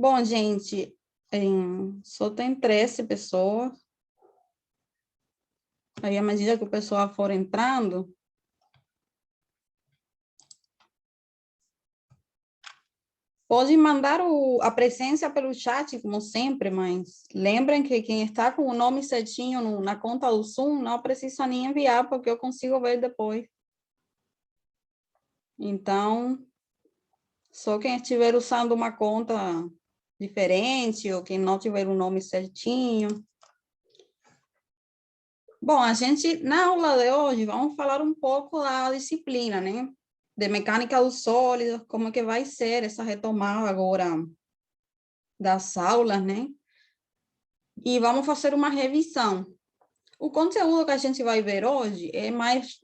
Bom, gente, só tem 13 pessoas. Aí, à medida que o pessoal for entrando, pode mandar a presença pelo chat, como sempre, mas lembrem que quem está com o nome certinho na conta do Zoom não precisa nem enviar, porque eu consigo ver depois. Então, só quem estiver usando uma conta diferente ou quem não tiver o nome certinho. Bom, a gente, na aula de hoje, vamos falar um pouco da disciplina, né? De mecânica dos sólidos, como que vai ser essa retomada agora das aulas, né? E vamos fazer uma revisão. O conteúdo que a gente vai ver hoje é mais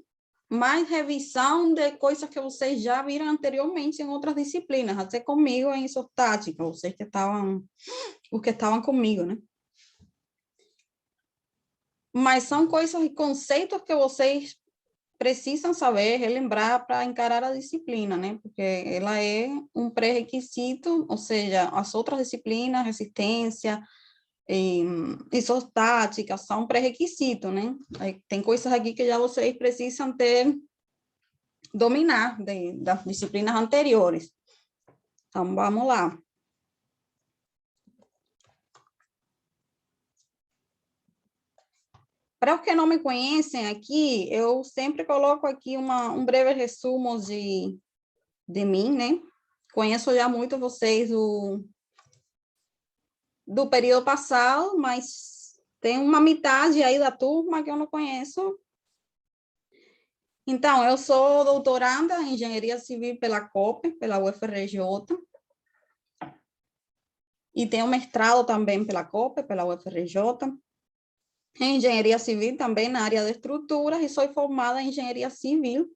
revisão de coisas que vocês já viram anteriormente em outras disciplinas, até comigo em isostática, os que estavam comigo, né? Mas são coisas e conceitos que vocês precisam saber, relembrar para encarar a disciplina, né? Porque ela é um pré-requisito, ou seja, as outras disciplinas, resistência, isostática, são pré-requisito, né? Aí tem coisas aqui que já vocês precisam dominar das disciplinas anteriores. Então, vamos lá. Para os que não me conhecem aqui, eu sempre coloco aqui um breve resumo de mim, né? Conheço já muito vocês do período passado, mas tem uma metade aí da turma que eu não conheço. Então, eu sou doutoranda em Engenharia Civil pela COPE, pela UFRJ, e tenho mestrado também pela COPE, pela UFRJ, em Engenharia Civil também na área de estruturas, e sou formada em Engenharia Civil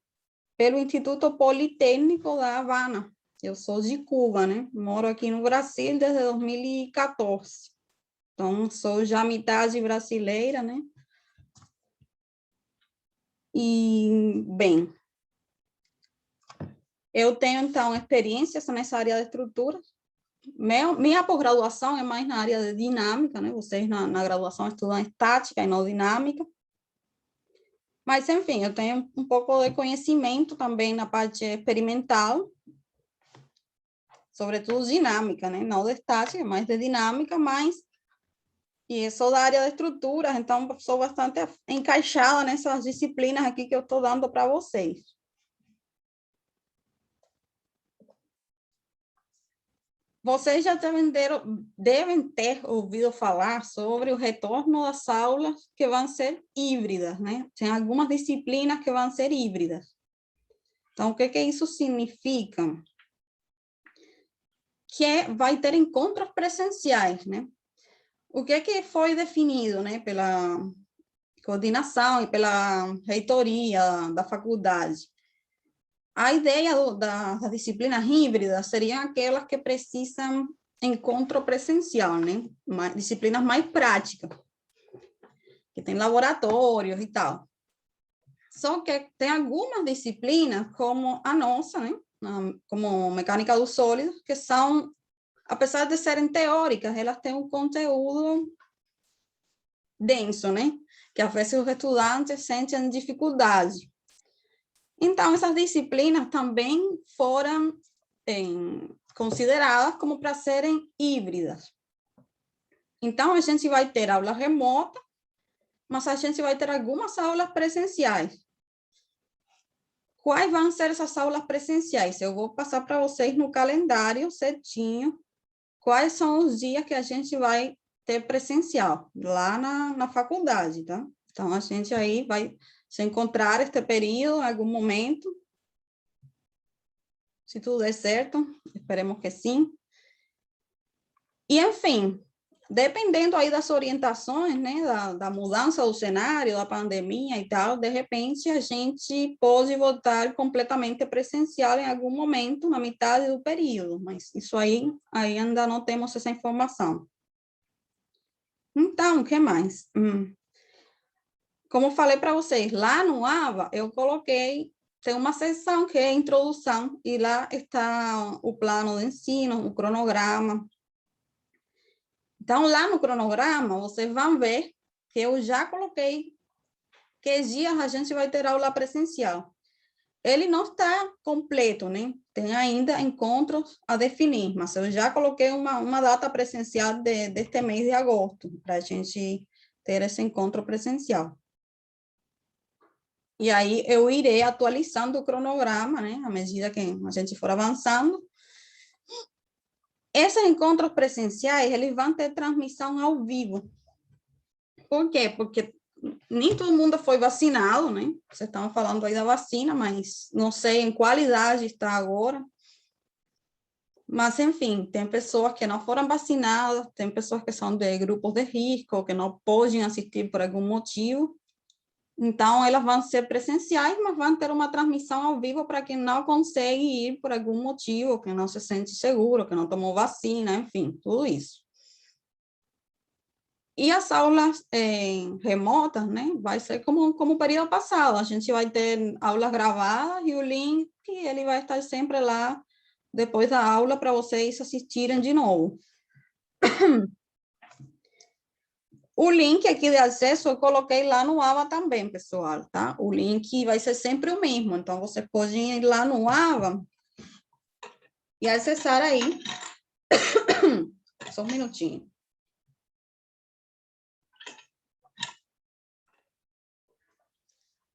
pelo Instituto Politécnico da Havana. Eu sou de Cuba, né? Moro aqui no Brasil desde 2014. Então, sou já metade brasileira, né? E, bem, eu tenho, então, experiências nessa área de estrutura. Minha pós-graduação é mais na área de dinâmica, né? Vocês na graduação estudam estática e não dinâmica. Mas, enfim, eu tenho um pouco de conhecimento também na parte experimental, sobretudo dinâmica, né? Não de estática, mas de dinâmica, e sou da área de estruturas, então sou bastante encaixada nessas disciplinas aqui que eu estou dando para vocês. Vocês já devem ter ouvido falar sobre o retorno das aulas que vão ser híbridas, né? Tem algumas disciplinas que vão ser híbridas. Então, o que isso significa? Que vai ter encontros presenciais, né? O que foi definido, né, pela coordenação e pela reitoria da faculdade? A ideia das disciplinas híbridas seriam aquelas que precisam encontro presencial, né? Disciplinas mais práticas, que tem laboratórios e tal. Só que tem algumas disciplinas, como a nossa, né? Como mecânica dos sólidos, que são, apesar de serem teóricas, elas têm um conteúdo denso, né? Que às vezes os estudantes sentem dificuldade. Então, essas disciplinas também foram consideradas como para serem híbridas. Então, a gente vai ter aula remota, mas a gente vai ter algumas aulas presenciais. Quais vão ser essas aulas presenciais? Eu vou passar para vocês no calendário certinho quais são os dias que a gente vai ter presencial lá na faculdade, tá? Então, a gente aí vai se encontrar este período em algum momento. Se tudo der certo, esperemos que sim. E, enfim, dependendo aí das orientações, né, da mudança do cenário, da pandemia e tal, de repente a gente pode voltar completamente presencial em algum momento, na metade do período, mas isso aí ainda não temos essa informação. Então, o que mais? Como falei para vocês, lá no AVA, eu coloquei, tem uma seção que é introdução, e lá está o plano de ensino, o cronograma, Então, lá no cronograma, vocês vão ver que eu já coloquei que dias a gente vai ter aula presencial. Ele não está completo, né? Tem ainda encontros a definir, mas eu já coloquei uma data presencial deste mês de agosto, para a gente ter esse encontro presencial. E aí eu irei atualizando o cronograma, né? À medida que a gente for avançando. Esses encontros presenciais, eles vão ter transmissão ao vivo. Por quê? Porque nem todo mundo foi vacinado, né? Vocês estavam falando aí da vacina, mas não sei em qual idade está agora. Mas, enfim, tem pessoas que não foram vacinadas, tem pessoas que são de grupos de risco, que não podem assistir por algum motivo. Então, elas vão ser presenciais, mas vão ter uma transmissão ao vivo para quem não consegue ir por algum motivo, que não se sente seguro, que não tomou vacina, enfim, tudo isso. E as aulas remotas, né, vai ser como o período passado, a gente vai ter aulas gravadas e o link, ele vai estar sempre lá depois da aula para vocês assistirem de novo. O link aqui de acesso eu coloquei lá no AVA também, pessoal, tá? O link vai ser sempre o mesmo, então você pode ir lá no AVA e acessar aí. Só um minutinho.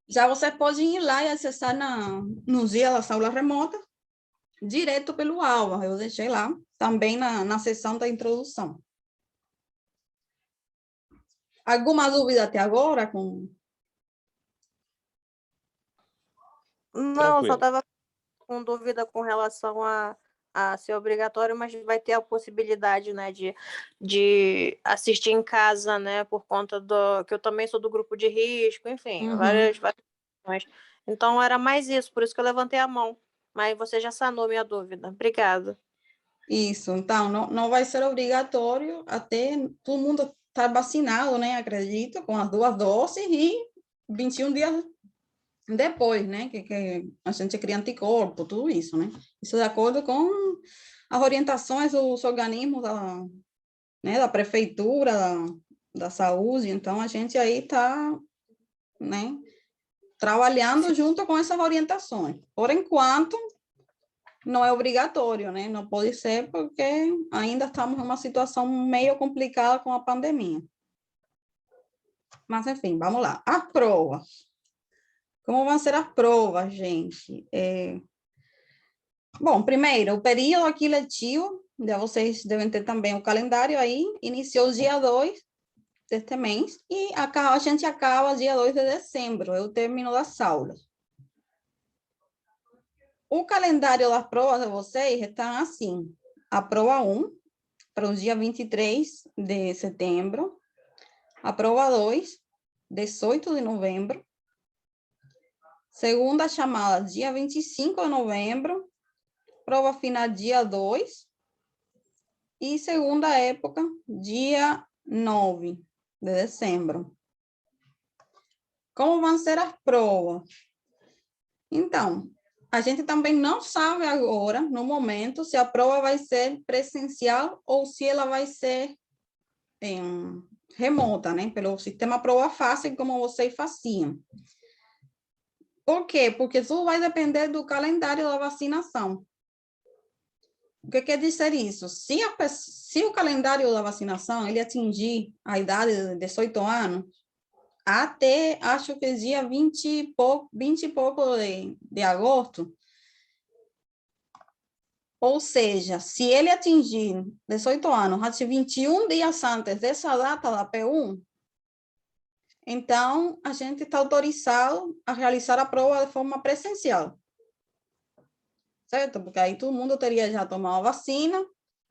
Já você pode ir lá e acessar nos dias das aulas remotas, direto pelo AVA. Eu deixei lá, também na seção da introdução. Alguma dúvida até agora? Não, eu só Tranquilo. estava com dúvida com relação a ser obrigatório, mas vai ter a possibilidade, né, de assistir em casa, né, por conta que eu também sou do grupo de risco, enfim, várias questões. Então, era mais isso, por isso que eu levantei a mão. Mas você já sanou minha dúvida. Obrigada. Isso, então, não vai ser obrigatório até todo mundo estar vacinado, né? Acredito, com as 2 doses e 21 dias depois, né? Que a gente cria anticorpo, tudo isso, né? Isso de acordo com as orientações dos organismos da prefeitura, da saúde, então a gente aí está, né? Trabalhando junto com essas orientações. Por enquanto, não é obrigatório, né? Não pode ser porque ainda estamos numa situação meio complicada com a pandemia. Mas, enfim, vamos lá. As provas. Como vão ser as provas, gente? Bom, primeiro, o período aqui letivo, já vocês devem ter também o calendário aí, iniciou dia 2 deste mês e a gente acaba dia 2 de dezembro, é o término das aulas. O calendário das provas de vocês está assim. A prova 1, para o dia 23 de setembro. A prova 2, 18 de novembro. Segunda chamada, dia 25 de novembro. Prova final, dia 2. E segunda época, dia 9 de dezembro. Como vão ser as provas? Então, a gente também não sabe agora, no momento, se a prova vai ser presencial ou se ela vai ser remota, né? Pelo sistema prova fácil, como vocês faziam. Por quê? Porque isso vai depender do calendário da vacinação. O que quer dizer isso? Se o calendário da vacinação ele atingir a idade de 18 anos, até, acho que dia 20 e pouco de agosto, ou seja, se ele atingir 18 anos, até 21 dias antes dessa data da P1, então a gente está autorizado a realizar a prova de forma presencial. Certo? Porque aí todo mundo teria já tomado a vacina,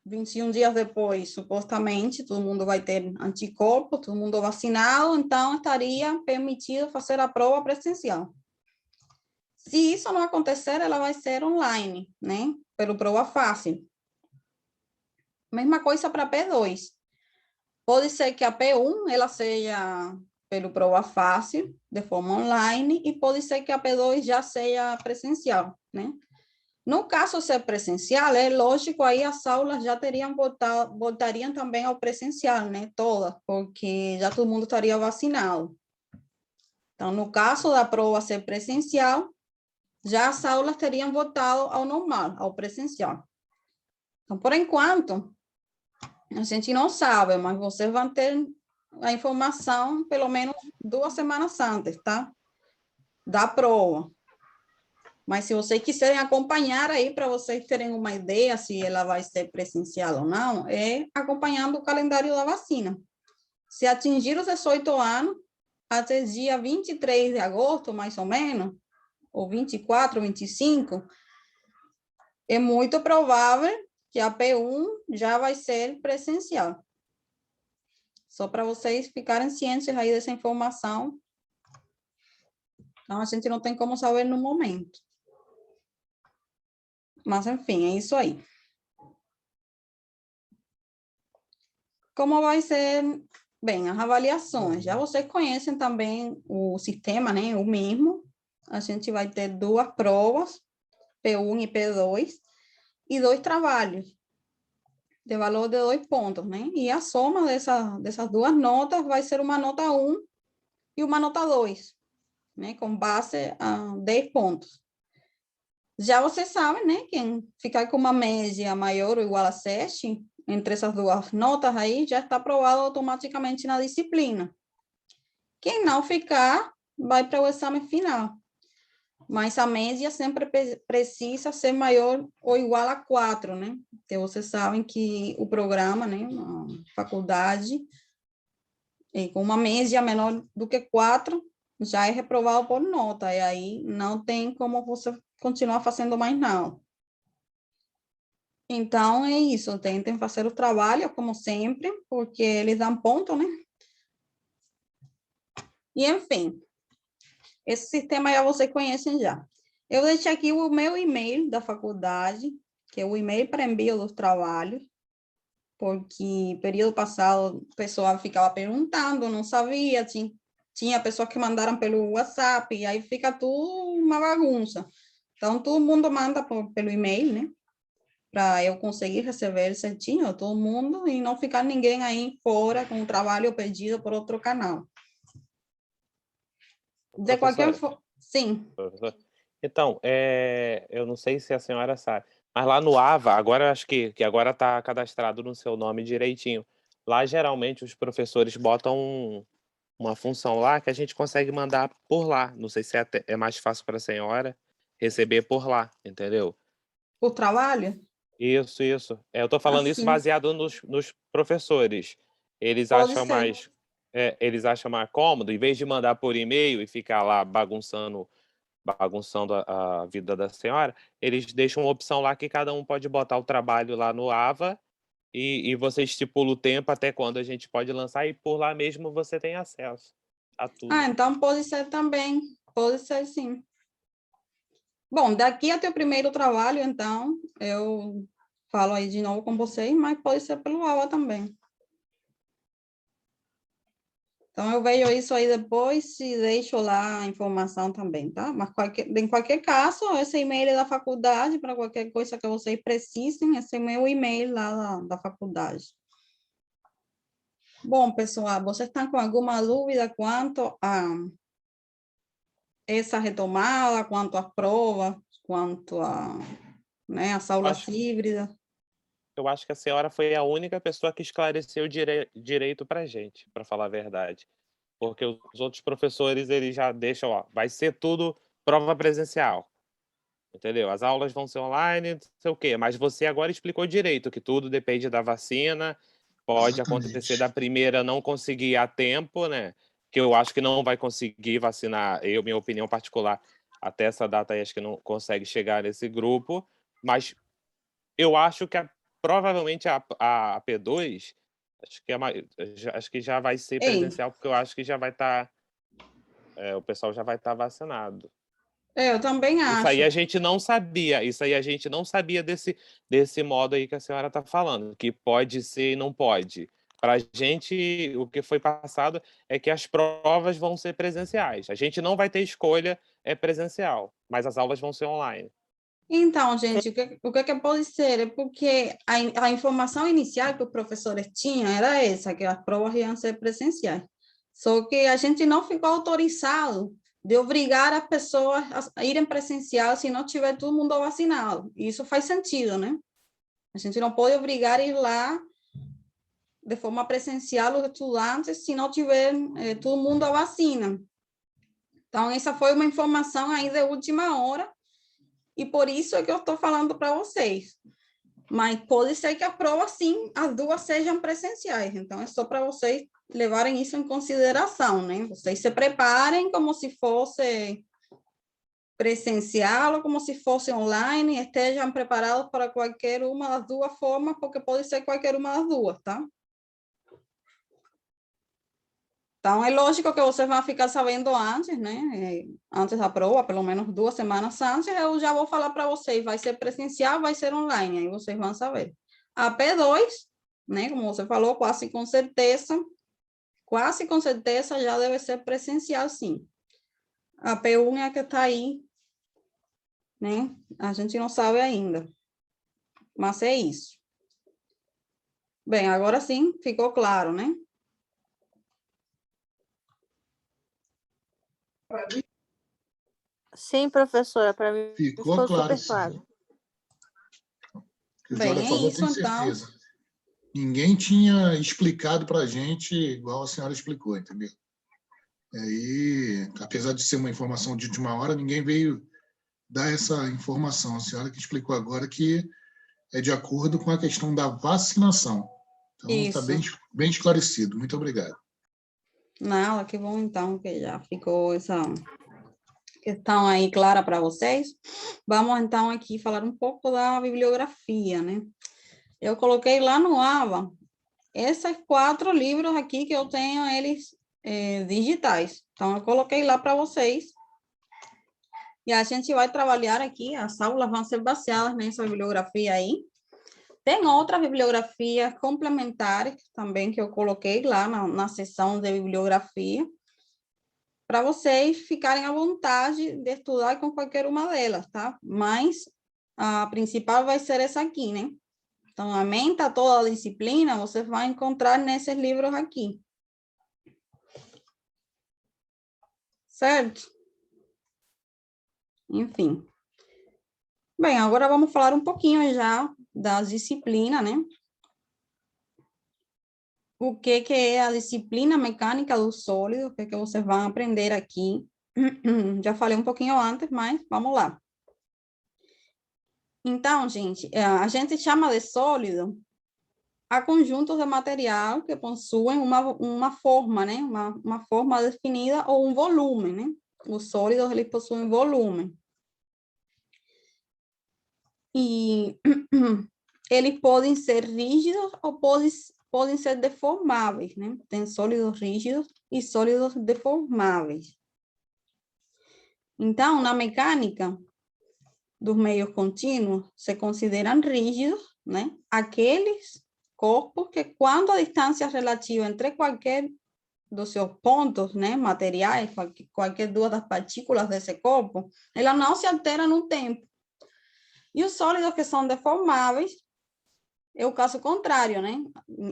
21 dias depois, supostamente, todo mundo vai ter anticorpos, todo mundo vacinado, então estaria permitido fazer a prova presencial. Se isso não acontecer, ela vai ser online, né? Pelo prova fácil. Mesma coisa para P2. Pode ser que a P1 ela seja pelo prova fácil, de forma online, e pode ser que a P2 já seja presencial, né? No caso ser presencial, é lógico, aí as aulas já voltariam também ao presencial, né? Todas, porque já todo mundo estaria vacinado. Então, no caso da prova ser presencial, já as aulas teriam voltado ao normal, ao presencial. Então, por enquanto, a gente não sabe, mas vocês vão ter a informação pelo menos 2 semanas antes, tá? Da prova. Mas se vocês quiserem acompanhar aí, para vocês terem uma ideia se ela vai ser presencial ou não, é acompanhando o calendário da vacina. Se atingir os 18 anos, até dia 23 de agosto, mais ou menos, ou 24, 25, é muito provável que a P1 já vai ser presencial. Só para vocês ficarem cientes aí dessa informação. Então, a gente não tem como saber no momento. Mas, enfim, é isso aí. Como vai ser? Bem, as avaliações. Já vocês conhecem também o sistema, né? O mesmo. A gente vai ter 2 provas, P1 e P2, e 2 trabalhos, de valor de 2 pontos, né? E a soma dessas 2 notas vai ser uma nota 1 e uma nota 2, né? Com base a 10 pontos. Já vocês sabem, né? Quem ficar com uma média maior ou igual a 7, entre essas 2 notas aí, já está aprovado automaticamente na disciplina. Quem não ficar, vai para o exame final. Mas a média sempre precisa ser maior ou igual a 4, né? Porque vocês sabem que o programa, né? A faculdade, com uma média menor do que 4, já é reprovado por nota. E aí não tem como você continuar fazendo mais não. Então, é isso. Tentem fazer o trabalho, como sempre, porque eles dão ponto, né? E, enfim, esse sistema já vocês conhecem já. Eu deixei aqui o meu e-mail da faculdade, que é o e-mail para envio dos trabalhos, porque período passado o pessoal ficava perguntando, não sabia, tinha pessoas que mandaram pelo WhatsApp, e aí fica tudo uma bagunça. Então, todo mundo manda pelo e-mail, né? Para eu conseguir receber certinho todo mundo e não ficar ninguém aí fora com o trabalho pedido por outro canal. De qualquer forma, sim. Então, eu não sei se a senhora sabe, mas lá no AVA, agora acho que agora está cadastrado no seu nome direitinho. Lá, geralmente, os professores botam uma função lá que a gente consegue mandar por lá. Não sei se é mais fácil para a senhora receber por lá, entendeu? O trabalho? Isso. Eu estou falando isso Assim, baseado nos professores. Eles pode acham ser. eles acham mais cômodo, em vez de mandar por e-mail e ficar lá bagunçando a vida da senhora, eles deixam uma opção lá que cada um pode botar o trabalho lá no AVA e você estipula o tempo até quando a gente pode lançar e por lá mesmo você tem acesso a tudo. Ah, então pode ser também. Pode ser, sim. Bom, daqui até o primeiro trabalho, então, eu falo aí de novo com vocês, mas pode ser pelo aula também. Então, eu vejo isso aí depois e deixo lá a informação também, tá? Mas em qualquer caso, esse e-mail é da faculdade, para qualquer coisa que vocês precisem, esse é o meu e-mail lá da faculdade. Bom, pessoal, vocês estão com alguma dúvida quanto a essa retomada, quanto às provas, quanto a, né, as aulas híbridas? Eu acho que a senhora foi a única pessoa que esclareceu direito para a gente, para falar a verdade. Porque os outros professores, eles já deixam, ó, vai ser tudo prova presencial. Entendeu? As aulas vão ser online, não sei o quê. Mas você agora explicou direito que tudo depende da vacina. Pode acontecer da primeira não conseguir a tempo, né? Que eu acho que não vai conseguir vacinar, minha opinião particular, até essa data aí, acho que não consegue chegar nesse grupo. Mas eu acho que provavelmente a P2, acho que já vai ser Ei, presencial, porque eu acho que já vai estar. O pessoal já vai estar vacinado. eu também Isso acho. aí a gente não sabia. Isso aí a gente não sabia desse modo aí que a senhora está falando, que pode ser e não pode. Para a gente, o que foi passado é que as provas vão ser presenciais. A gente não vai ter escolha presencial, mas as aulas vão ser online. Então, gente, o que pode ser? É porque a informação inicial que os professores tinham era essa, que as provas iam ser presenciais. Só que a gente não ficou autorizado de obrigar as pessoas a irem presencial se não tiver todo mundo vacinado. E isso faz sentido, né? A gente não pode obrigar a ir lá de forma presencial os estudantes se não tiver todo mundo a vacina. Então, essa foi uma informação aí de última hora, e por isso é que eu estou falando para vocês. Mas pode ser que a prova, sim, as duas sejam presenciais. Então, é só para vocês levarem isso em consideração, né? Vocês se preparem como se fosse presencial ou como se fosse online, estejam preparados para qualquer uma das duas formas, porque pode ser qualquer uma das duas, tá? Então, é lógico que vocês vão ficar sabendo antes, né? Antes da prova, pelo menos 2 semanas antes, eu já vou falar para vocês, vai ser presencial, vai ser online, aí vocês vão saber. A P2, né? Como você falou, quase com certeza já deve ser presencial, sim. A P1 é a que está aí, né? A gente não sabe ainda. Mas é isso. Bem, agora sim, ficou claro, né? Sim, professora, para mim ficou claro, super claro. Que a Bem, senhora é falou, isso, tenho então. certeza. Ninguém tinha explicado para a gente igual a senhora explicou, entendeu? E aí, apesar de ser uma informação de última hora, ninguém veio dar essa informação. A senhora que explicou agora que é de acordo com a questão da vacinação. Então, está bem esclarecido. Muito obrigado. Não, que bom, então, que já ficou essa questão aí clara para vocês. Vamos, então, aqui falar um pouco da bibliografia, né? Eu coloquei lá no AVA esses 4 livros aqui que eu tenho, eles digitais. Então, eu coloquei lá para vocês. E a gente vai trabalhar aqui, as aulas vão ser baseadas nessa bibliografia aí. Tem outras bibliografias complementares também que eu coloquei lá na seção de bibliografia, para vocês ficarem à vontade de estudar com qualquer uma delas, tá? Mas a principal vai ser essa aqui, né? Então, a menta, toda a disciplina, você vai encontrar nesses livros aqui. Certo? Enfim. Bem, agora vamos falar um pouquinho já das disciplinas, né? O que é a disciplina mecânica do sólido, o que vocês vão aprender aqui. Já falei um pouquinho antes, mas vamos lá. Então, gente, a gente chama de sólido a conjuntos de material que possuem uma forma, né? Uma forma definida ou um volume, né? Os sólidos, eles possuem volume. E eles podem ser rígidos ou podem ser deformáveis, né? Tem sólidos rígidos e sólidos deformáveis. Então, na mecânica dos meios contínuos, se consideram rígidos, né? Aqueles corpos que, quando a distância relativa entre qualquer dos seus pontos, né, materiais, qualquer duas das partículas desse corpo, ela não se altera no tempo. E os sólidos que são deformáveis é o caso contrário, né?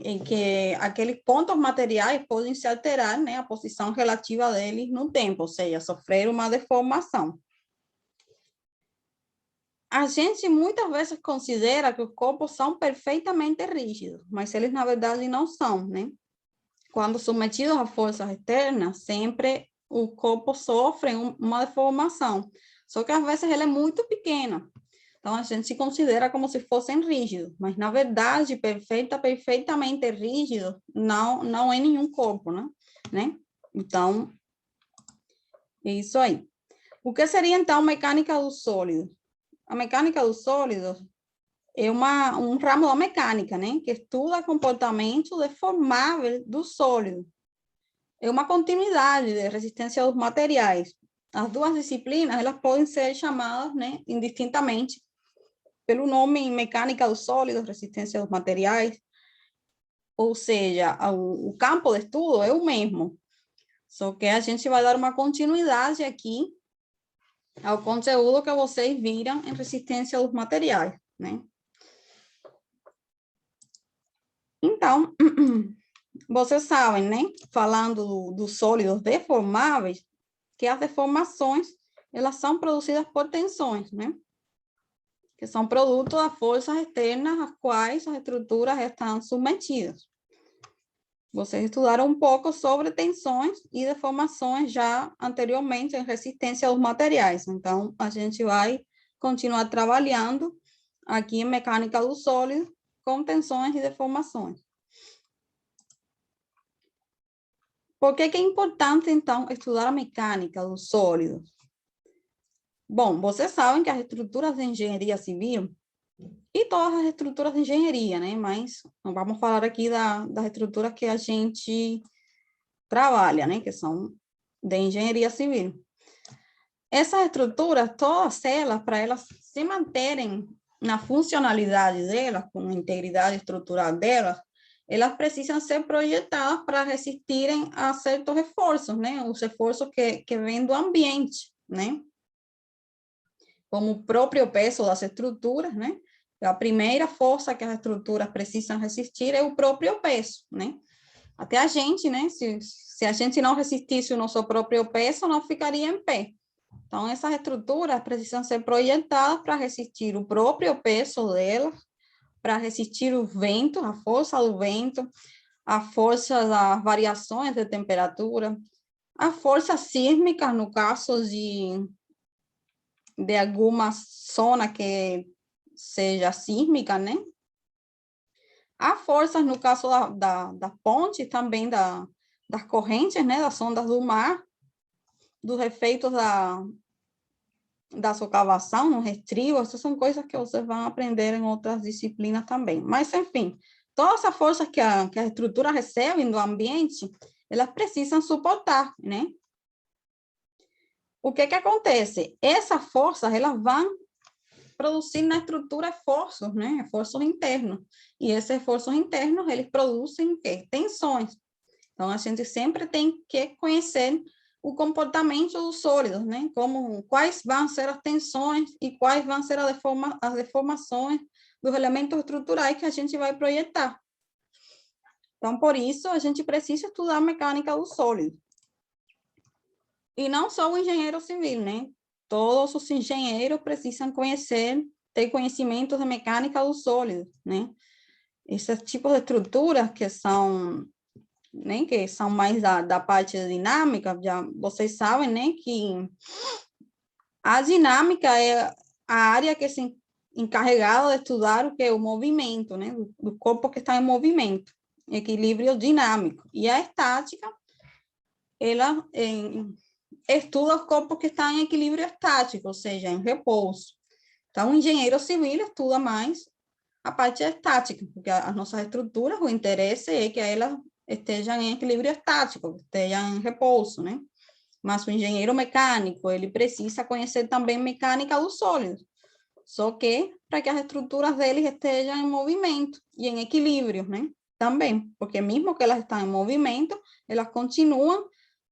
Em que aqueles pontos materiais podem se alterar, né? A posição relativa deles no tempo, ou seja, sofrer uma deformação. A gente muitas vezes considera que os corpos são perfeitamente rígidos, mas eles na verdade não são, né? Quando submetidos a forças externas, sempre o corpo sofre uma deformação, só que às vezes ele é muito pequeno. Então, a gente se considera como se fossem rígidos, mas, na verdade, perfeitamente rígido não é nenhum corpo, né? Então, é isso aí. O que seria, então, mecânica do sólido? A mecânica do sólido é um ramo da mecânica, né? Que estuda comportamento deformável do sólido. É uma continuidade de resistência dos materiais. As duas disciplinas, elas podem ser chamadas, né, indistintamente, pelo nome mecânica dos sólidos, resistência dos materiais, ou seja, o campo de estudo é o mesmo, só que a gente vai dar uma continuidade aqui ao conteúdo que vocês viram em resistência dos materiais, né? Então, vocês sabem, né, falando dos sólidos deformáveis, que as deformações, elas são produzidas por tensões, né? Que são produto das forças externas às quais as estruturas estão submetidas. Vocês estudaram um pouco sobre tensões e deformações já anteriormente em resistência aos materiais. Então, a gente vai continuar trabalhando aqui em mecânica do sólido com tensões e deformações. Por que é importante, então, estudar a mecânica do sólido? Bom, vocês sabem que as estruturas de engenharia civil e todas as estruturas de engenharia, né? Mas vamos falar aqui das estruturas que a gente trabalha, né? Que são de engenharia civil. Essas estruturas, todas elas, para elas se manterem na funcionalidade delas, com a integridade estrutural delas, elas precisam ser projetadas para resistirem a certos esforços, né? Os esforços que vêm do ambiente, né? Como o próprio peso das estruturas, né? A primeira força que as estruturas precisam resistir é o próprio peso, né? Até a gente, né? Se a gente não resistisse o nosso próprio peso, não ficaria em pé. Então, essas estruturas precisam ser projetadas para resistir o próprio peso delas, para resistir o vento, a força do vento, a força das variações de temperatura, a força sísmica, no caso de alguma zona que seja sísmica, né? Há forças, no caso da ponte, também das correntes, né? Das ondas do mar, dos efeitos da socavação, no estribo, essas são coisas que vocês vão aprender em outras disciplinas também. Mas, enfim, todas as forças que a estrutura recebe do ambiente, elas precisam suportar, né? O que acontece? Essas forças, elas vão produzir na estrutura esforços, né? Esforços internos. E esses esforços internos, eles produzem quê? Tensões. Então, a gente sempre tem que conhecer o comportamento dos sólidos, né? Quais vão ser as tensões e quais vão ser as deformações dos elementos estruturais que a gente vai projetar. Então, por isso, a gente precisa estudar a mecânica do sólido. E não só o engenheiro civil, né? Todos os engenheiros precisam ter conhecimento de mecânica do sólido, né? Esses tipos de estruturas que são, né, que são mais da parte de dinâmica, já vocês sabem, né, que a dinâmica é a área que se encarregada de estudar o que é o movimento, né, do corpo que está em movimento, equilíbrio dinâmico. E a estática, ela estuda os corpos que estão em equilíbrio estático, ou seja, em repouso. Então, o engenheiro civil estuda mais a parte estática, porque as nossas estruturas, o interesse é que elas estejam em equilíbrio estático, estejam em repouso, né? Mas o engenheiro mecânico, ele precisa conhecer também mecânica dos sólidos, só que para que as estruturas deles estejam em movimento e em equilíbrio, né? Também, porque mesmo que elas estão em movimento, elas continuam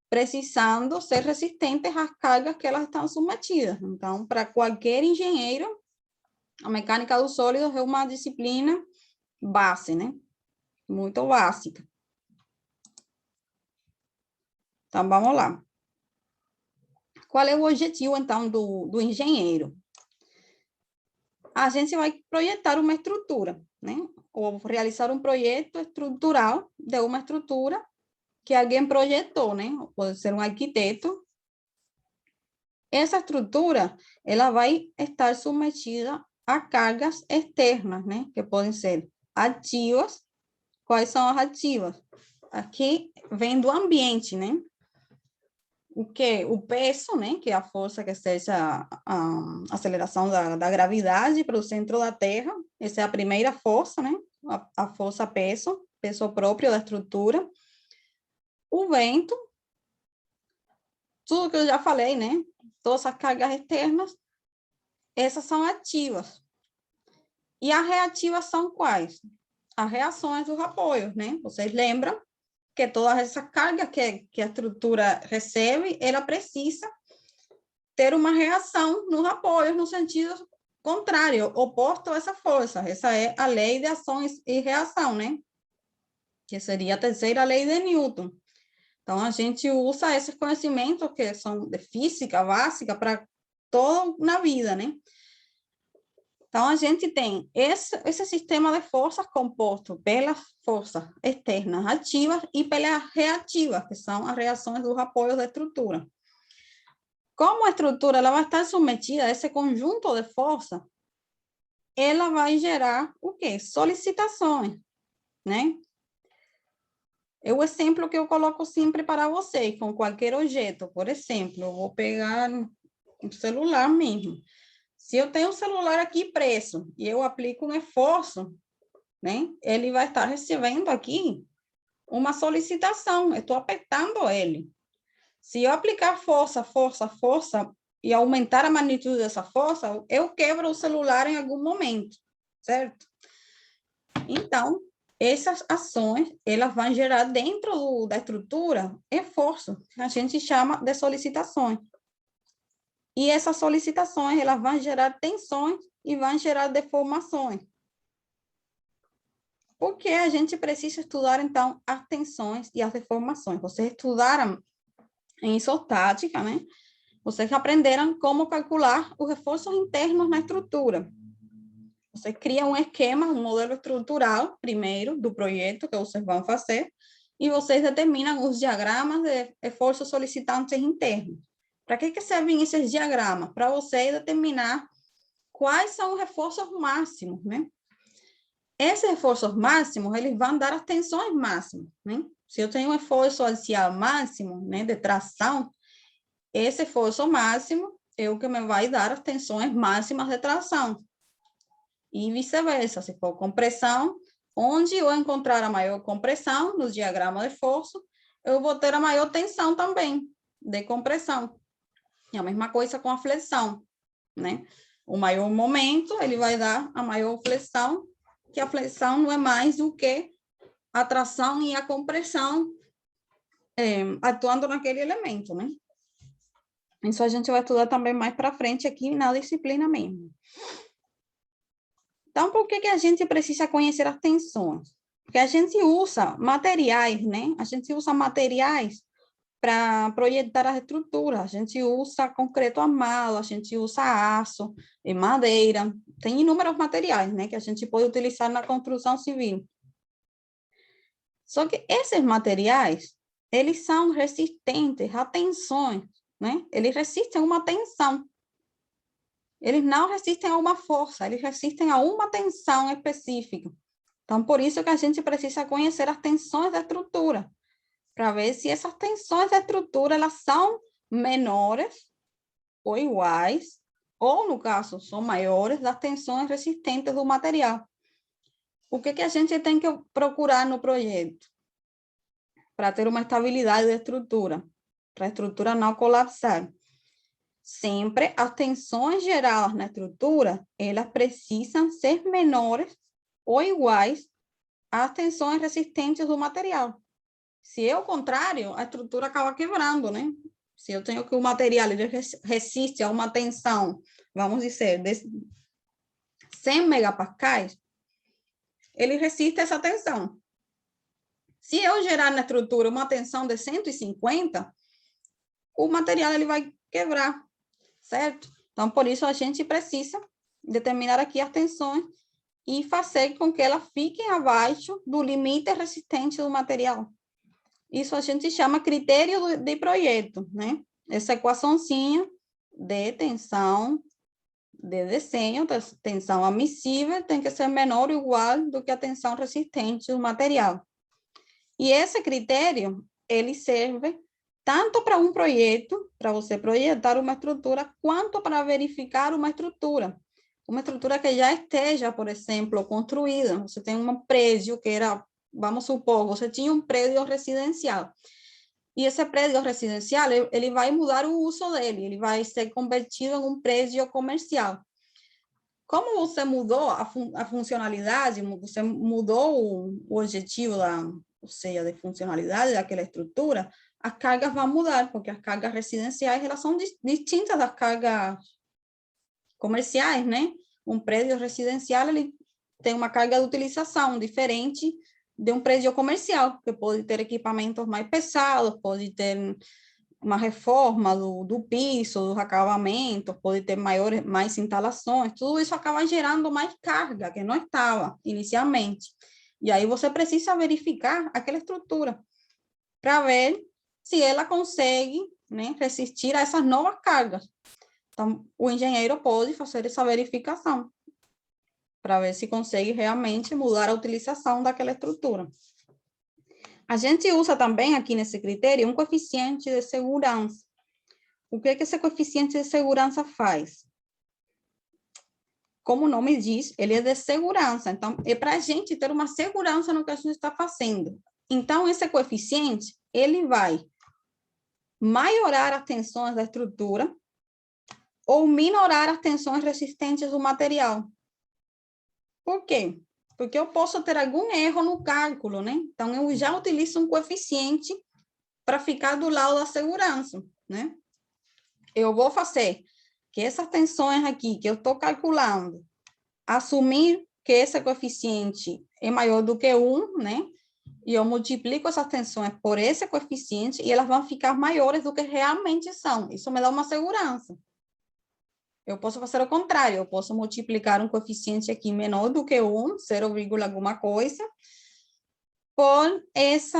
precisando ser resistentes às cargas que elas estão submetidas. Então, para qualquer engenheiro, a mecânica dos sólidos é uma disciplina base, né? Muito básica. Então, vamos lá. Qual é o objetivo, então, do engenheiro? A gente vai projetar uma estrutura, né? Ou realizar um projeto estrutural de uma estrutura que alguém projetou, né? Pode ser um arquiteto. Essa estrutura, ela vai estar submetida a cargas externas, né? Que podem ser ativas. Quais são as ativas? Aqui vem do ambiente, né? O que? O peso, né? Que é a força que seja a aceleração da gravidade para o centro da Terra. Essa é a primeira força, né? A força peso próprio da estrutura. O vento, tudo que eu já falei, né? Todas as cargas externas, essas são ativas. E as reativas são quais? As reações dos apoios, né? Vocês lembram que toda essa carga que a estrutura recebe, ela precisa ter uma reação nos apoios no sentido contrário, oposto a essa força. Essa é a lei de ação e reação, né? Que seria a terceira lei de Newton. Então, a gente usa esses conhecimentos que são de física básica para toda na vida, né? Então, a gente tem esse sistema de forças composto pelas forças externas ativas e pelas reativas, que são as reações dos apoios da estrutura. Como a estrutura ela vai estar submetida a esse conjunto de forças, ela vai gerar o quê? Solicitações, né? É o exemplo que eu coloco sempre para vocês, com qualquer objeto. Por exemplo, eu vou pegar um celular mesmo. Se eu tenho um celular aqui preso e eu aplico um esforço, né? Ele vai estar recebendo aqui uma solicitação. Eu estou apertando ele. Se eu aplicar força, força, força e aumentar a magnitude dessa força, eu quebro o celular em algum momento, certo? Então, essas ações, elas vão gerar dentro da estrutura esforço, que a gente chama de solicitações. E essas solicitações, elas vão gerar tensões e vão gerar deformações. Porque a gente precisa estudar, então, as tensões e as deformações. Vocês estudaram em isostática, né? Vocês aprenderam como calcular os reforços internos na estrutura. Você cria um esquema, um modelo estrutural, primeiro, do projeto que vocês vão fazer, e vocês determinam os diagramas de esforços solicitantes internos. Para que servem esses diagramas? Para você determinar quais são os reforços máximos, né? Esses reforços máximos, eles vão dar as tensões máximas, né? Se eu tenho um esforço axial máximo, né, de tração, esse esforço máximo é o que me vai dar as tensões máximas de tração. E vice-versa, se for compressão, onde eu encontrar a maior compressão, no diagrama de força, eu vou ter a maior tensão também, de compressão. E a mesma coisa com a flexão, né? O maior momento, ele vai dar a maior flexão, que a flexão não é mais do que a tração e a compressão atuando naquele elemento, né? Isso a gente vai estudar também mais para frente aqui na disciplina mesmo. Então, por que a gente precisa conhecer as tensões? Porque a gente usa materiais, né? A gente usa materiais para projetar as estruturas. A gente usa concreto armado, a gente usa aço, madeira. Tem inúmeros materiais, né? Que a gente pode utilizar na construção civil. Só que esses materiais, eles são resistentes a tensões, né? Eles resistem a uma tensão. Eles não resistem a uma força, eles resistem a uma tensão específica. Então, por isso que a gente precisa conhecer as tensões da estrutura, para ver se essas tensões da estrutura elas são menores ou iguais, ou, no caso, são maiores das tensões resistentes do material. O que a gente tem que procurar no projeto? Para ter uma estabilidade de estrutura, para a estrutura não colapsar. Sempre as tensões geradas na estrutura, elas precisam ser menores ou iguais às tensões resistentes do material. Se é o contrário, a estrutura acaba quebrando, né? Se eu tenho que o material ele resiste a uma tensão, vamos dizer, de 100 megapascais, ele resiste a essa tensão. Se eu gerar na estrutura uma tensão de 150, o material ele vai quebrar, certo? Então, por isso, a gente precisa determinar aqui as tensões e fazer com que elas fiquem abaixo do limite resistente do material. Isso a gente chama critério de projeto, né? Essa equaçãozinha de tensão de desenho, tensão admissível, tem que ser menor ou igual do que a tensão resistente do material. E esse critério, ele serve tanto para um projeto, para você projetar uma estrutura, quanto para verificar uma estrutura. Uma estrutura que já esteja, por exemplo, construída. Você tem um prédio que era, vamos supor, você tinha um prédio residencial. E esse prédio residencial, ele vai mudar o uso dele, ele vai ser convertido em um prédio comercial. Como você mudou a funcionalidade, você mudou o objetivo ou seja, de funcionalidade daquela estrutura, as cargas vão mudar, porque as cargas residenciais, elas são distintas das cargas comerciais, né? Um prédio residencial, ele tem uma carga de utilização diferente de um prédio comercial, que pode ter equipamentos mais pesados, pode ter uma reforma do piso, dos acabamentos, pode ter mais instalações, tudo isso acaba gerando mais carga, que não estava inicialmente. E aí você precisa verificar aquela estrutura, para ver se ela consegue, né, resistir a essas novas cargas. Então, o engenheiro pode fazer essa verificação, para ver se consegue realmente mudar a utilização daquela estrutura. A gente usa também aqui nesse critério um coeficiente de segurança. O que é que esse coeficiente de segurança faz? Como o nome diz, ele é de segurança. Então, é para a gente ter uma segurança no que a gente está fazendo. Então, esse coeficiente, ele vai maiorar as tensões da estrutura ou minorar as tensões resistentes do material. Por quê? Porque eu posso ter algum erro no cálculo, né? Então, eu já utilizo um coeficiente para ficar do lado da segurança, né? Eu vou fazer que essas tensões aqui que eu estou calculando, assumir que esse coeficiente é maior do que 1, né? E eu multiplico essas tensões por esse coeficiente e elas vão ficar maiores do que realmente são. Isso me dá uma segurança. Eu posso fazer o contrário, eu posso multiplicar um coeficiente aqui menor do que 1, 0, alguma coisa, por essa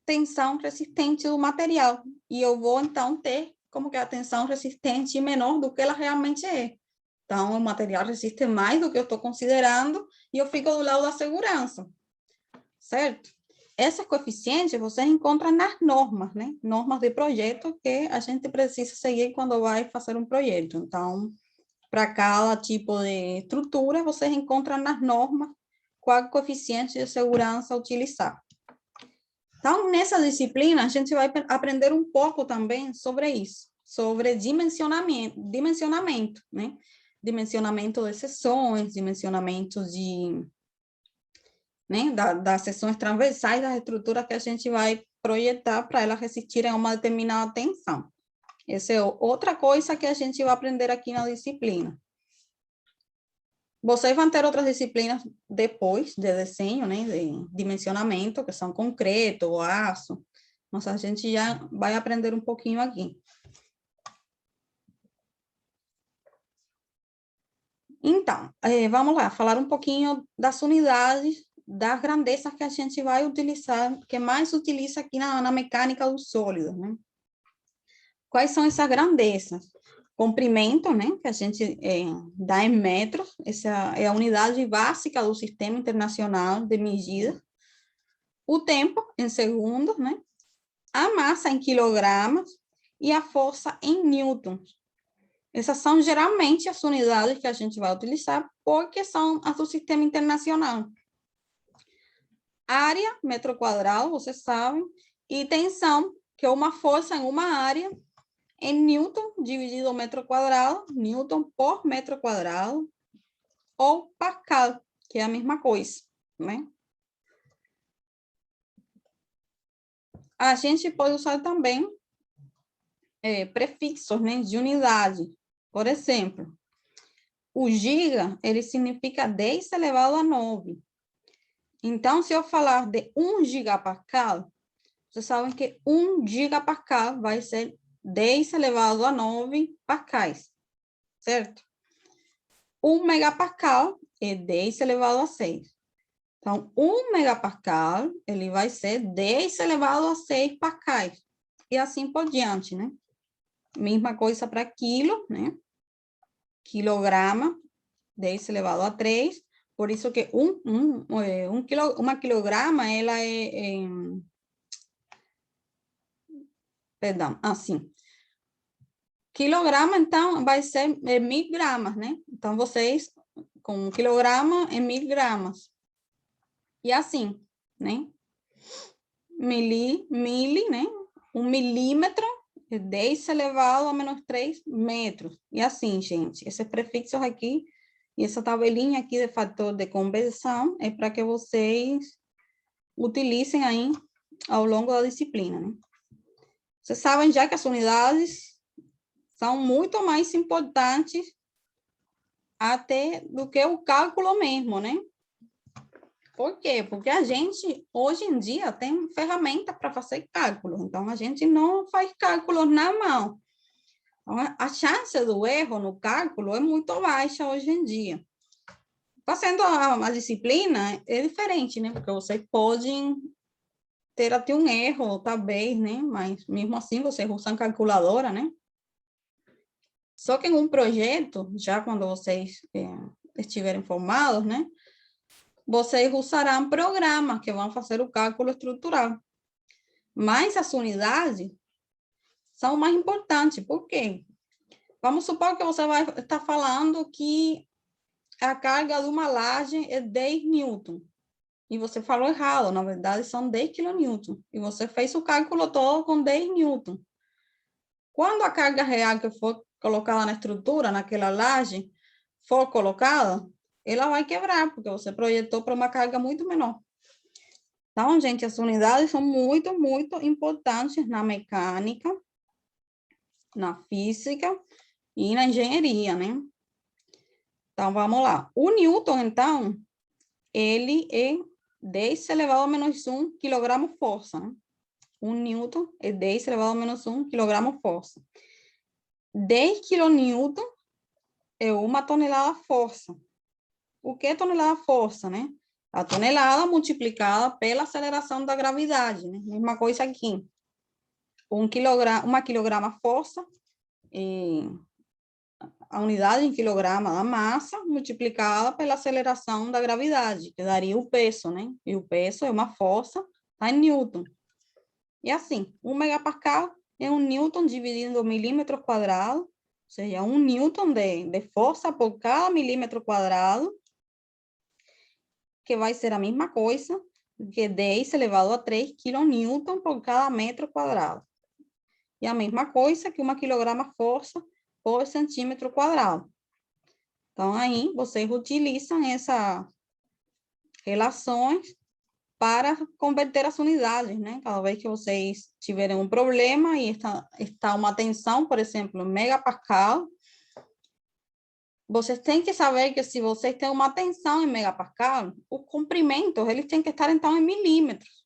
tensão resistente do material. E eu vou, então, ter como que a tensão resistente menor do que ela realmente é. Então, o material resiste mais do que eu estou considerando e eu fico do lado da segurança. Certo? Esses coeficientes você encontra nas normas, né? Normas de projeto que a gente precisa seguir quando vai fazer um projeto. Então, para cada tipo de estrutura, você encontra nas normas qual coeficiente de segurança utilizar. Então, nessa disciplina, a gente vai aprender um pouco também sobre isso, sobre dimensionamento, né? Dimensionamento de seções, dimensionamento de... né, das seções transversais das estruturas que a gente vai projetar para elas resistirem a uma determinada tensão. Essa é outra coisa que a gente vai aprender aqui na disciplina. Vocês vão ter outras disciplinas depois de desenho, né, de dimensionamento, que são concreto, aço, mas a gente já vai aprender um pouquinho aqui. Então, vamos lá, falar um pouquinho das unidades, das grandezas que a gente vai utilizar, que mais utiliza aqui na mecânica dos sólidos, né? Quais são essas grandezas? Comprimento, né, que a gente dá em metros, essa é a unidade básica do Sistema Internacional de Medida. O tempo, em segundos, né? A massa em quilogramas e a força em newtons. Essas são geralmente as unidades que a gente vai utilizar, porque são as do Sistema Internacional. Área, metro quadrado, vocês sabem, e tensão, que é uma força em uma área, em newton dividido metro quadrado, newton por metro quadrado, ou pascal, que é a mesma coisa, né? A gente pode usar também prefixos, né, de unidade. Por exemplo, o giga, ele significa 10 elevado a 9. Então, se eu falar de 1 gigapascal, vocês sabem que 1 gigapascal vai ser 10 elevado a 9 pascais, certo? 1 megapascal é 10 elevado a 6. Então, 1 megapascal, ele vai ser 10 elevado a 6 pascais. E assim por diante, né? Mesma coisa para quilo, né? Quilograma, 10 elevado a 3. Por isso que uma quilograma, ela perdão, assim. Quilograma, então, vai ser 1.000 gramas, né? Então, vocês, com 1 quilograma, é 1.000 gramas. E assim, né? Mili, né? 1 milímetro é 10 elevado a menos 3 metros. E assim, gente, esses prefixos aqui, e essa tabelinha aqui de fator de conversão é para que vocês utilizem aí ao longo da disciplina, né? Vocês sabem já que as unidades são muito mais importantes até do que o cálculo mesmo, né? Por quê? Porque a gente, hoje em dia, tem ferramenta para fazer cálculo. Então, a gente não faz cálculos na mão. Então, a chance do erro no cálculo é muito baixa hoje em dia. Fazendo a disciplina é diferente, né? Porque vocês podem ter até um erro, talvez, né? Mas, mesmo assim, vocês usam calculadora, né? Só que em um projeto, já quando vocês estiverem formados, né? Vocês usarão programas que vão fazer o cálculo estrutural. Mas as unidades são mais importantes. Por quê? Vamos supor que você vai estar falando que a carga de uma laje é 10 newton. E você falou errado, na verdade são 10 kilonewton. E você fez o cálculo todo com 10 newton. Quando a carga real que for colocada na estrutura, naquela laje, for colocada, ela vai quebrar, porque você projetou para uma carga muito menor. Então, gente, as unidades são muito, muito importantes na mecânica, na física e na engenharia, né? Então, vamos lá. O Newton, então, ele é 10 elevado a menos 1 quilograma força, né? 1 Newton é 10 elevado a menos 1 quilograma força. 10 kilonewton é uma tonelada força. O que é tonelada força, né? A tonelada multiplicada pela aceleração da gravidade, né? Mesma coisa aqui. Uma quilograma força, a unidade em quilograma da massa, multiplicada pela aceleração da gravidade, que daria o peso, né? E o peso é uma força, tá em Newton. E assim, 1 megapascal é 1 Newton dividido em milímetros quadrados, ou seja, 1 Newton de força por cada milímetro quadrado, que vai ser a mesma coisa que 10 elevado a 3 kilonewton por cada metro quadrado. E a mesma coisa que 1 quilograma força por centímetro quadrado. Então, aí, vocês utilizam essas relações para converter as unidades, né? Cada vez que vocês tiverem um problema e está uma tensão, por exemplo, megapascal, vocês têm que saber que se vocês têm uma tensão em megapascal, os comprimentos, eles têm que estar, então, em milímetros.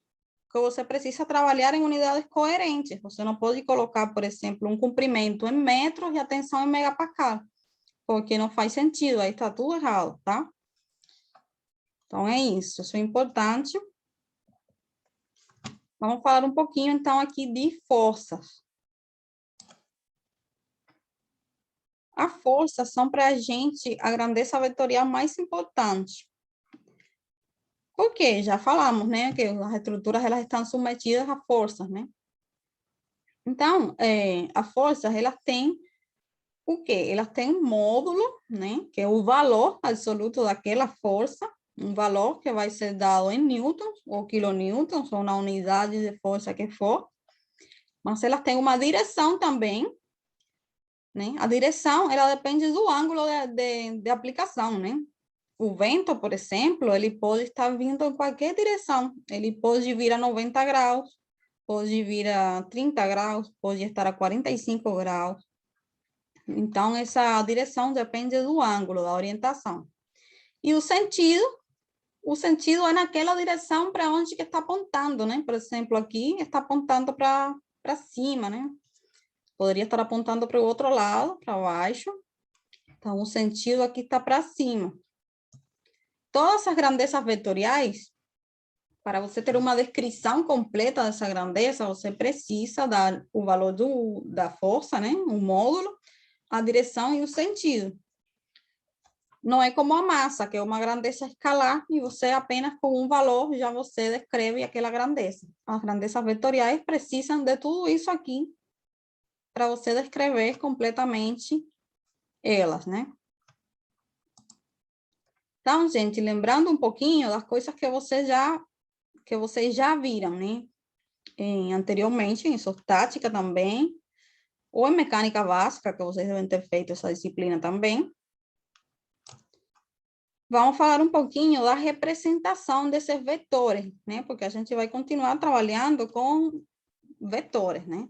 Porque você precisa trabalhar em unidades coerentes. Você não pode colocar, por exemplo, um comprimento em metros e a tensão em megapascal, porque não faz sentido, aí está tudo errado, tá? Então, é isso é importante. Vamos falar um pouquinho, então, aqui de forças. As forças são para a gente a grandeza vetorial mais importante. Por quê? Já falamos, né, que as estruturas elas estão submetidas a forças, né? Então, as forças, elas têm o quê? Elas têm um módulo, né, que é o valor absoluto daquela força, um valor que vai ser dado em newtons ou kilonewtons, ou na unidade de força que for, mas elas têm uma direção também, né? A direção, ela depende do ângulo de aplicação, né? O vento, por exemplo, ele pode estar vindo em qualquer direção. Ele pode vir a 90 graus, pode vir a 30 graus, pode estar a 45 graus. Então, essa direção depende do ângulo, da orientação. E o sentido é naquela direção para onde que está apontando, né? Por exemplo, aqui está apontando para cima, né? Poderia estar apontando para o outro lado, para baixo. Então, o sentido aqui está para cima. Todas as grandezas vetoriais, para você ter uma descrição completa dessa grandeza, você precisa dar o valor da força, né? O módulo, a direção e o sentido. Não é como a massa, que é uma grandeza escalar, e você apenas com um valor já você descreve aquela grandeza. As grandezas vetoriais precisam de tudo isso aqui para você descrever completamente elas, né? Então, gente, lembrando um pouquinho das coisas que vocês já viram, né? Anteriormente, em isostática também, ou em mecânica básica, que vocês devem ter feito essa disciplina também. Vamos falar um pouquinho da representação desses vetores, né? Porque a gente vai continuar trabalhando com vetores, né?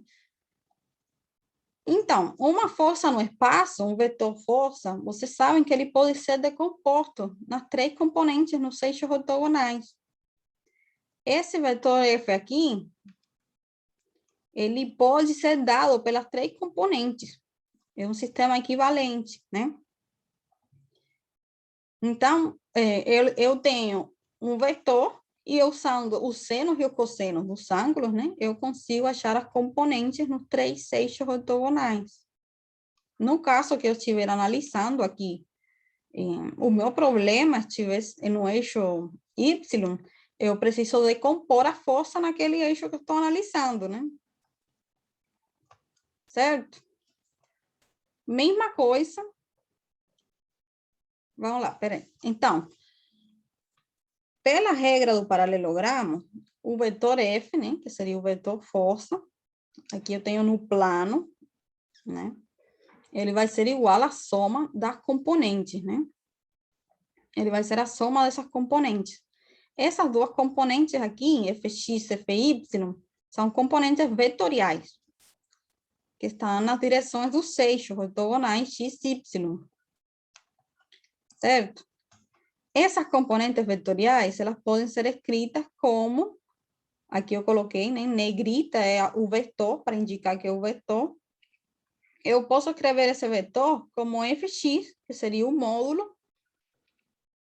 Então, uma força no espaço, um vetor força, vocês sabem que ele pode ser decomposto nas 3 componentes nos eixos ortogonais. Esse vetor F aqui, ele pode ser dado pelas 3 componentes. É um sistema equivalente, né? Então, eu tenho um vetor e eu usando o seno e o cosseno dos ângulos, né? Eu consigo achar as componentes nos 3 eixos ortogonais. No caso que eu estiver analisando aqui, o meu problema estivesse no eixo Y, eu preciso decompor a força naquele eixo que eu estou analisando, né? Certo? Mesma coisa. Vamos lá, peraí. Então, pela regra do paralelogramo, o vetor F, né, que seria o vetor força, aqui eu tenho no plano, né? Ele vai ser igual à soma das componentes, né? Ele vai ser a soma dessas componentes. Essas 2 componentes aqui, Fx e Fy, são componentes vetoriais, que estão nas direções dos eixos ortogonais x e y. Certo? Essas componentes vetoriais, elas podem ser escritas como, aqui eu coloquei, né, negrita é o vetor, para indicar que é o vetor. Eu posso escrever esse vetor como Fx, que seria o módulo,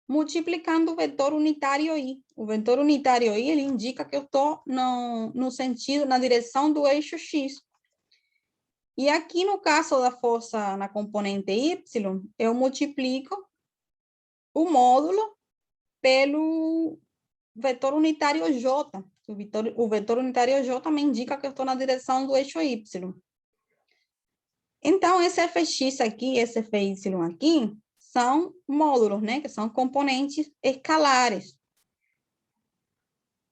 multiplicando o vetor unitário I. O vetor unitário I, ele indica que eu estou no sentido, na direção do eixo X. E aqui, no caso da força na componente Y, eu multiplico o módulo pelo vetor unitário J. O vetor unitário J me indica que eu estou na direção do eixo Y. Então, esse Fx aqui, esse Fy aqui, são módulos, né? Que são componentes escalares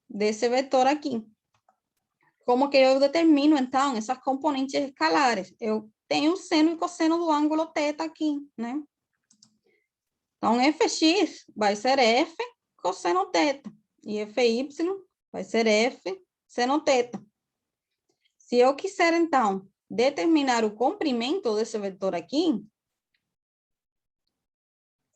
desse vetor aqui. Como que eu determino, então, essas componentes escalares? Eu tenho o seno e cosseno do ângulo θ aqui, né? Então, Fx vai ser F cosseno θ. E Fy vai ser F seno θ. Se eu quiser, então, determinar o comprimento desse vetor aqui,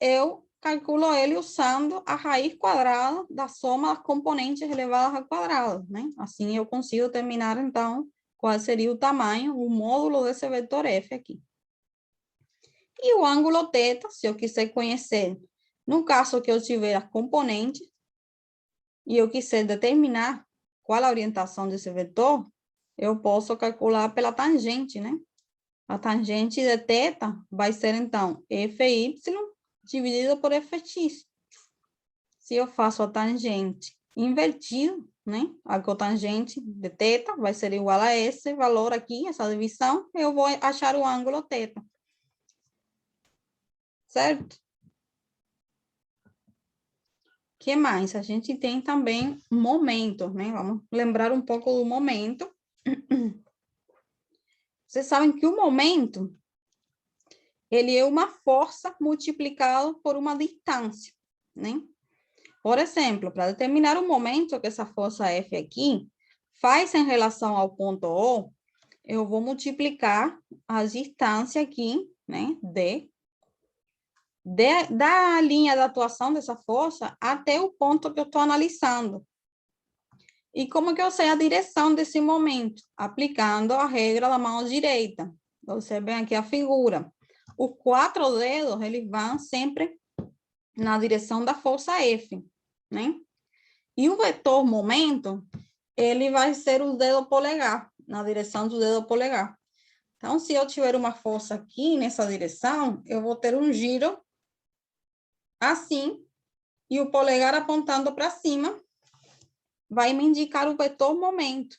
eu calculo ele usando a raiz quadrada da soma das componentes elevadas ao quadrado, né? Assim eu consigo determinar, então, qual seria o tamanho, o módulo desse vetor F aqui. E o ângulo θ, se eu quiser conhecer, no caso que eu tiver as componentes, e eu quiser determinar qual a orientação desse vetor, eu posso calcular pela tangente, né? A tangente de θ vai ser, então, Fy dividido por Fx. Se eu faço a tangente invertida, né? A cotangente de θ vai ser igual a esse valor aqui, essa divisão, eu vou achar o ângulo θ. Certo? O que mais? A gente tem também momento, né? Vamos lembrar um pouco do momento. Vocês sabem que o momento, ele é uma força multiplicada por uma distância, né? Por exemplo, para determinar o momento que essa força F aqui faz em relação ao ponto O, eu vou multiplicar a distância aqui, né, da linha de atuação dessa força até o ponto que eu estou analisando. E como que eu sei a direção desse momento? Aplicando a regra da mão direita. Você vê aqui a figura. Os 4 dedos, eles vão sempre na direção da força F, né? E o vetor momento, ele vai ser o dedo polegar, na direção do dedo polegar. Então, se eu tiver uma força aqui nessa direção, eu vou ter um giro assim, e o polegar apontando para cima, vai me indicar o vetor momento.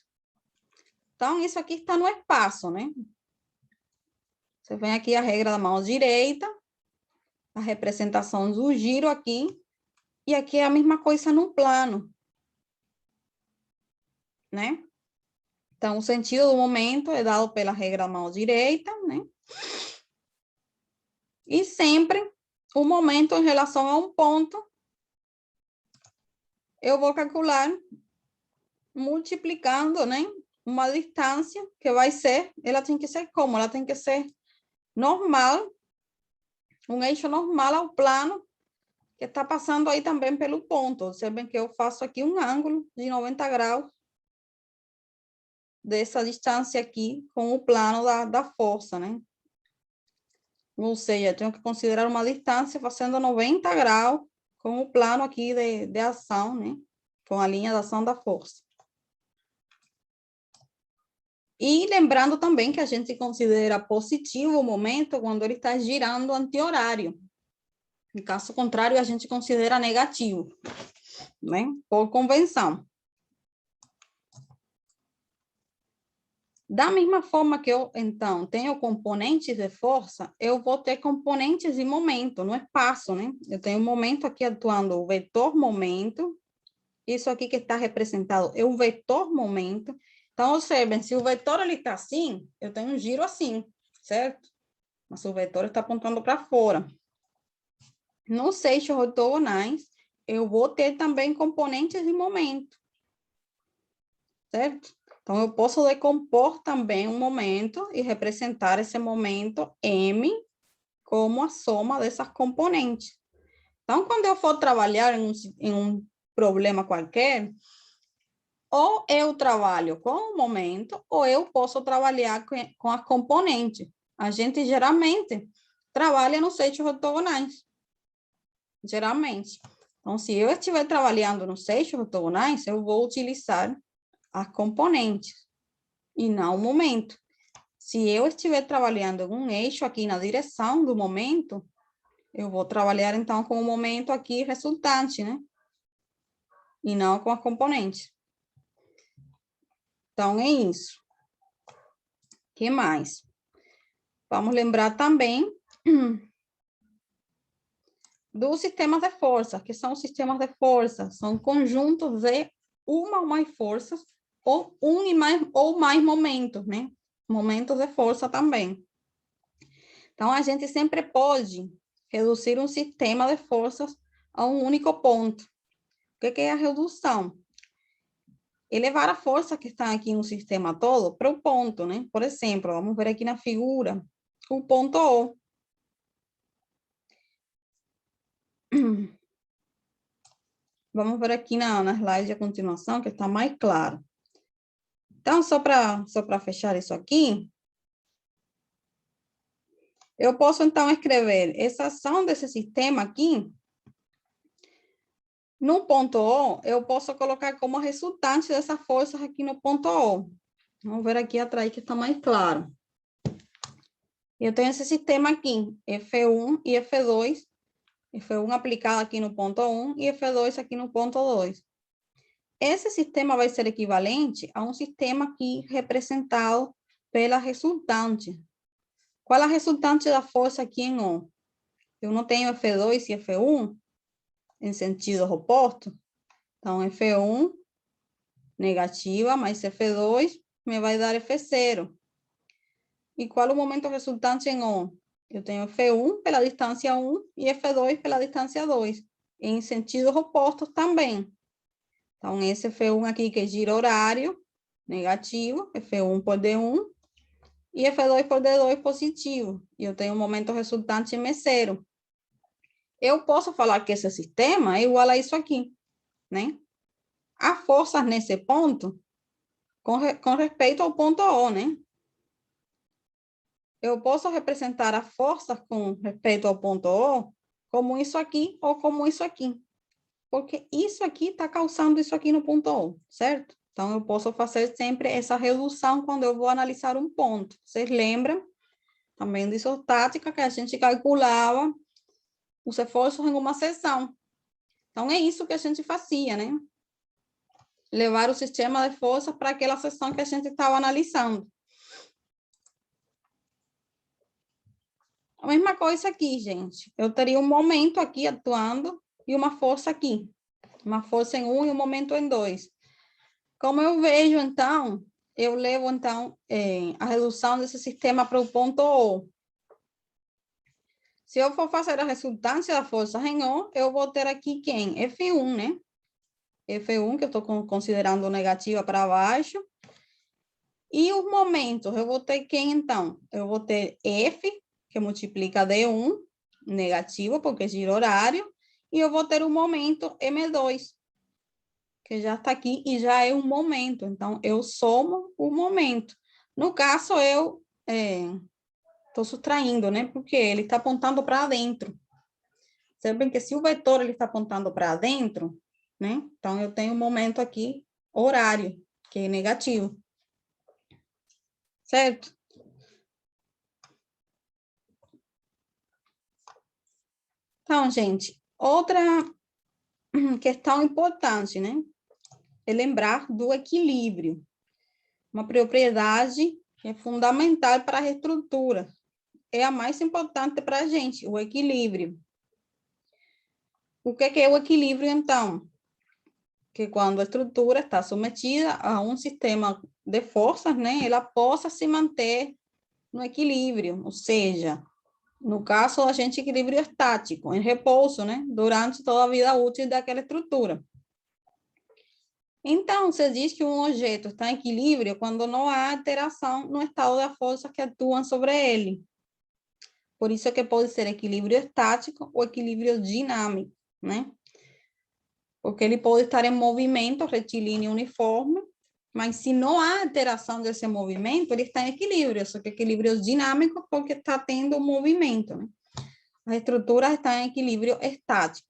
Então, isso aqui está no espaço, né? Você vem aqui a regra da mão direita, a representação do giro aqui, e aqui é a mesma coisa no plano, né? Então, o sentido do momento é dado pela regra da mão direita, né? E sempre o momento em relação a um ponto, eu vou calcular multiplicando, né? uma distância que vai ser, ela tem que ser como? Ela tem que ser normal, um eixo normal ao plano que está passando aí também pelo ponto. Observem que eu faço aqui um ângulo de 90 graus dessa distância aqui com o plano da força, né? Ou seja, eu tenho que considerar uma distância fazendo 90 graus com o plano aqui de ação, né? Com a linha de ação da força. E lembrando também que a gente considera positivo o momento quando ele está girando anti-horário. Em caso contrário, a gente considera negativo, né? Por convenção. Da mesma forma que eu, então, tenho componentes de força, eu vou ter componentes de momento no espaço, né? Eu tenho um momento aqui atuando o vetor momento. Isso aqui que está representado é o vetor momento. Então, observem, se o vetor está assim, eu tenho um giro assim, certo? Mas o vetor está apontando para fora. Nos eixos ortogonais, eu vou ter também componentes de momento, certo? Então, eu posso decompor também um momento e representar esse momento M como a soma dessas componentes. Então, quando eu for trabalhar em um problema qualquer, ou eu trabalho com o momento, ou eu posso trabalhar com a componente. A gente geralmente trabalha nos eixos ortogonais. Geralmente. Então, se eu estiver trabalhando nos eixos ortogonais, eu vou utilizar as componentes e não o momento. Se eu estiver trabalhando em um eixo aqui na direção do momento, eu vou trabalhar, então, com o momento aqui resultante, né? E não com a componente. Então, é isso. O que mais? Vamos lembrar também dos sistemas de força. Que são os sistemas de força? São conjuntos de uma ou mais forças, ou mais momentos, né? Momentos de força também. Então, a gente sempre pode reduzir um sistema de forças a um único ponto. O que é a redução? Elevar a força que está aqui no sistema todo para o ponto, né? Por exemplo, vamos ver aqui na figura, o ponto O. Vamos ver aqui na slide de continuação, que está mais claro. Então, só para fechar isso aqui, eu posso, então, escrever essa ação desse sistema aqui. No ponto O, eu posso colocar como resultante dessas forças aqui no ponto O. Vamos ver aqui atrás que está mais claro. Eu tenho esse sistema aqui, F1 e F2. F1 aplicado aqui no ponto 1 e F2 aqui no ponto 2. Esse sistema vai ser equivalente a um sistema aqui representado pela resultante. Qual é a resultante da força aqui em O? Eu não tenho F2 e F1 em sentido oposto. Então, F1 negativa mais F2 me vai dar F0. E qual é o momento resultante em O? Eu tenho F1 pela distância 1 e F2 pela distância 2. Em sentidos opostos também. Então, esse F1 aqui que gira horário, negativo, F1 por D1, e F2 por D2 positivo. E eu tenho um momento resultante M0. Eu posso falar que esse sistema é igual a isso aqui, né? Há forças nesse ponto com respeito ao ponto O, né? Eu posso representar a força com respeito ao ponto O como isso aqui ou como isso aqui. Porque isso aqui está causando isso aqui no ponto O, certo? Então, eu posso fazer sempre essa redução quando eu vou analisar um ponto. Vocês lembram também de isostática que a gente calculava os esforços em uma seção. Então, é isso que a gente fazia, né? Levar o sistema de força para aquela seção que a gente estava analisando. A mesma coisa aqui, gente. Eu teria um momento aqui atuando e uma força aqui. Uma força em 1 e um momento em 2. Como eu vejo, então, eu levo, então, a redução desse sistema para o ponto O. Se eu for fazer a resultância da força em O, eu vou ter aqui quem? F1, né? F1, que eu estou considerando negativa para baixo. E os momentos, eu vou ter quem, então? Eu vou ter F, que multiplica D1, negativo, porque é giro horário, e eu vou ter o momento M2, que já está aqui e já é um momento. Então, eu somo o momento. No caso, eu estou subtraindo, né? Porque ele está apontando para dentro. Sabem que se o vetor ele está apontando para dentro, né? Então, eu tenho um momento aqui, horário, que é negativo. Certo? Então, gente, outra questão importante, né? É lembrar do equilíbrio. Uma propriedade que é fundamental para a estrutura. É a mais importante para a gente, o equilíbrio. O que é o equilíbrio, então? Que quando a estrutura está submetida a um sistema de forças, né, ela possa se manter no equilíbrio, ou seja, no caso da gente, equilíbrio estático, em repouso, né, durante toda a vida útil daquela estrutura. Então, você diz que um objeto está em equilíbrio quando não há alteração no estado das forças que atuam sobre ele. Por isso é que pode ser equilíbrio estático ou equilíbrio dinâmico, né? Porque ele pode estar em movimento retilíneo uniforme, mas se não há alteração desse movimento, ele está em equilíbrio, só que equilíbrio dinâmico porque está tendo movimento, né? As estruturas estão em equilíbrio estático.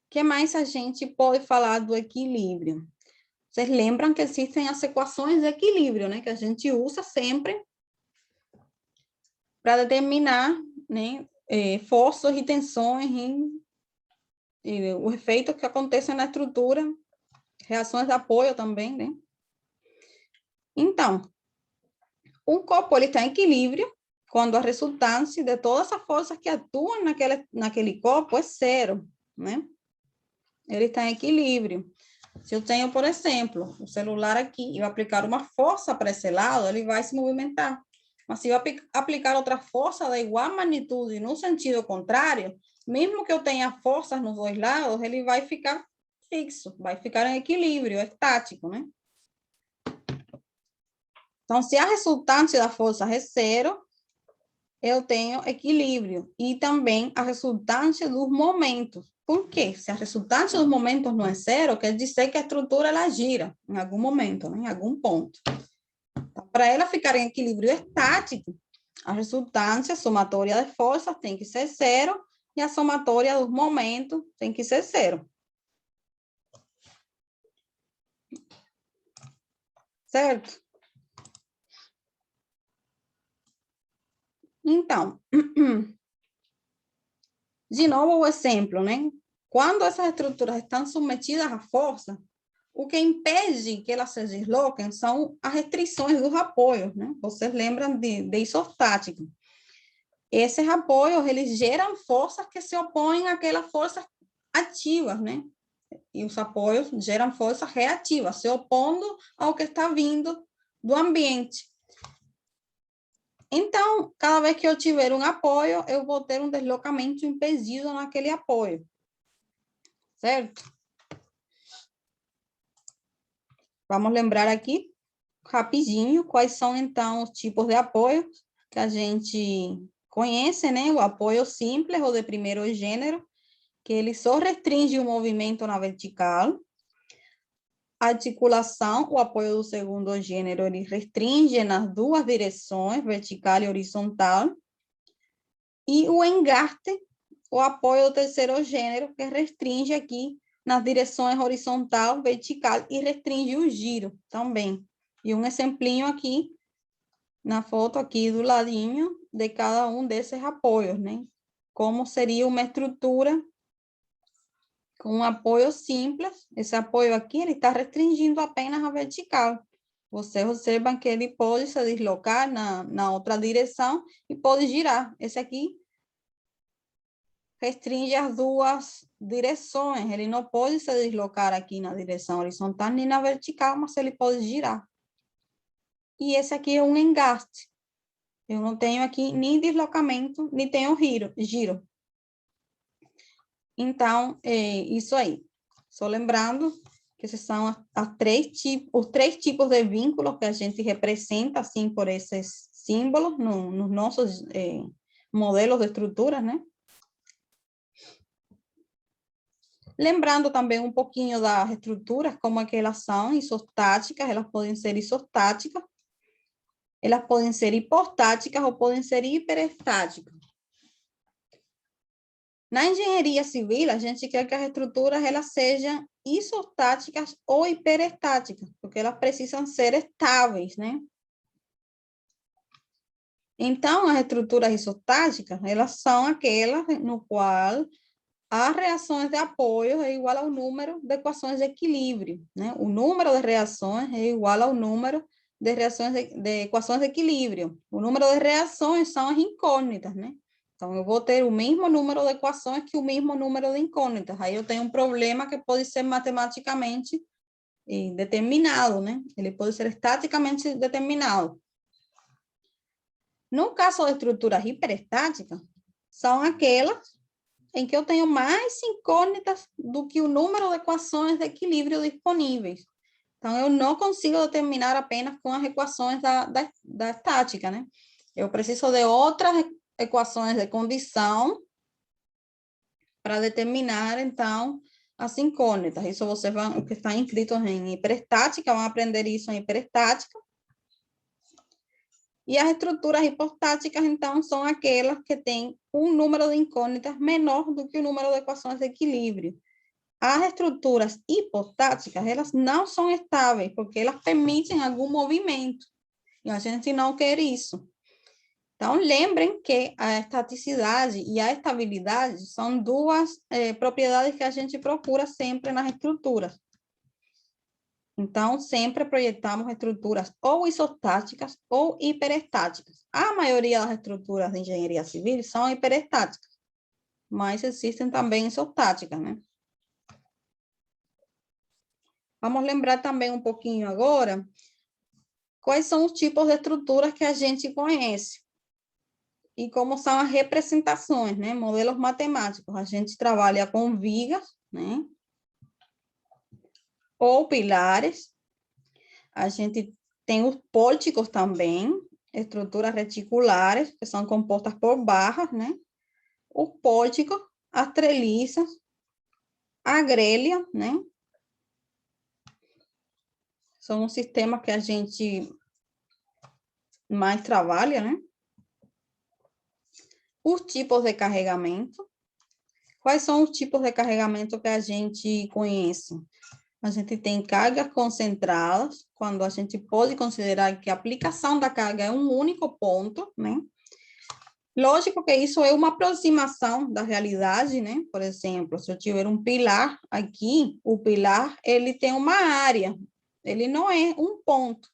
O que mais a gente pode falar do equilíbrio? Vocês lembram que existem as equações de equilíbrio, né? Que a gente usa sempre para determinar, né, forças e tensões e o efeito que acontece na estrutura, reações de apoio também, né? Então, um corpo ele está em equilíbrio quando a resultância de todas as forças que atuam naquele corpo é zero, né? Ele está em equilíbrio. Se eu tenho, por exemplo, o celular aqui e eu aplicar uma força para esse lado, ele vai se movimentar. Mas se eu aplicar outra força da igual magnitude no sentido contrário, mesmo que eu tenha forças nos dois lados, ele vai ficar fixo, vai ficar em equilíbrio, estático, né? Então, se a resultante da força é zero, eu tenho equilíbrio. E também a resultante dos momentos. Por quê? Se a resultante dos momentos não é zero, quer dizer que a estrutura ela gira em algum momento, né? Em algum ponto. Então, para ela ficar em equilíbrio estático, a resultância somatória de forças tem que ser zero e a somatória dos momentos tem que ser zero. Certo? Então, de novo o exemplo, né? Quando essas estruturas estão submetidas à força, o que impede que elas se desloquem são as restrições dos apoios, né? Vocês lembram de isostático. Esses apoios, eles geram forças que se opõem àquelas forças ativas, né? E os apoios geram forças reativas, se opondo ao que está vindo do ambiente. Então, cada vez que eu tiver um apoio, eu vou ter um deslocamento impedido naquele apoio. Certo? Vamos lembrar aqui, rapidinho, quais são, então, os tipos de apoio que a gente conhece, né? O apoio simples ou de primeiro gênero, que ele só restringe o movimento na vertical. A articulação, o apoio do segundo gênero, ele restringe nas duas direções, vertical e horizontal. E o engaste, o apoio do terceiro gênero, que restringe aqui nas direções horizontal, vertical e restringe o giro também. E um exemplinho aqui, na foto aqui do ladinho, de cada um desses apoios, né? Como seria uma estrutura com um apoio simples. Esse apoio aqui, ele está restringindo apenas a vertical. Vocês observam que ele pode se deslocar na outra direção e pode girar. Esse aqui restringe as duas direções. Ele não pode se deslocar aqui na direção horizontal nem na vertical, mas ele pode girar. E esse aqui é um engaste. Eu não tenho aqui nem deslocamento, nem tenho giro. Então, é isso aí. Só lembrando que que esses são os três tipos de vínculos que a gente representa, assim, por esses símbolos nos nossos modelos de estruturas, né? Lembrando também um pouquinho das estruturas, como é que elas são isostáticas, elas podem ser isostáticas, elas podem ser hipostáticas ou podem ser hiperestáticas. Na engenharia civil, a gente quer que as estruturas elas sejam isostáticas ou hiperestáticas, porque elas precisam ser estáveis, né? Então, as estruturas isostáticas, elas são aquelas no qual as reações de apoio é igual ao número de equações de equilíbrio, né? O número de reações é igual ao número de reações de equações de equilíbrio. O número de reações são as incógnitas, né? Então, eu vou ter o mesmo número de equações que o mesmo número de incógnitas. Aí eu tenho um problema que pode ser matematicamente determinado, né? Ele pode ser estaticamente determinado. No caso de estruturas hiperestáticas, são aquelas em que eu tenho mais incógnitas do que o número de equações de equilíbrio disponíveis. Então, eu não consigo determinar apenas com as equações da estática, né? Eu preciso de outras equações de condição para determinar, então, as incógnitas. Isso vocês vão, que estão inscritos em hiperestática, vão aprender isso em hiperestática. E as estruturas hipostáticas, então, são aquelas que têm um número de incógnitas menor do que o número de equações de equilíbrio. As estruturas hipostáticas, elas não são estáveis, porque elas permitem algum movimento. E a gente não quer isso. Então, lembrem que a estaticidade e a estabilidade são duas propriedades que a gente procura sempre nas estruturas. Então, sempre projetamos estruturas ou isostáticas ou hiperestáticas. A maioria das estruturas de engenharia civil são hiperestáticas, mas existem também isostáticas, né? Vamos lembrar também um pouquinho agora quais são os tipos de estruturas que a gente conhece e como são as representações, né? Modelos matemáticos. A gente trabalha com vigas, né? Ou pilares. A gente tem os pórticos também, estruturas reticulares, que são compostas por barras, né? O pórtico, as treliças, a grelha, né? São os sistemas que a gente mais trabalha, né? Os tipos de carregamento. Quais são os tipos de carregamento que a gente conhece? A gente tem cargas concentradas, quando a gente pode considerar que a aplicação da carga é um único ponto, né? Lógico que isso é uma aproximação da realidade, né? Por exemplo, se eu tiver um pilar aqui, o pilar, ele tem uma área, ele não é um ponto.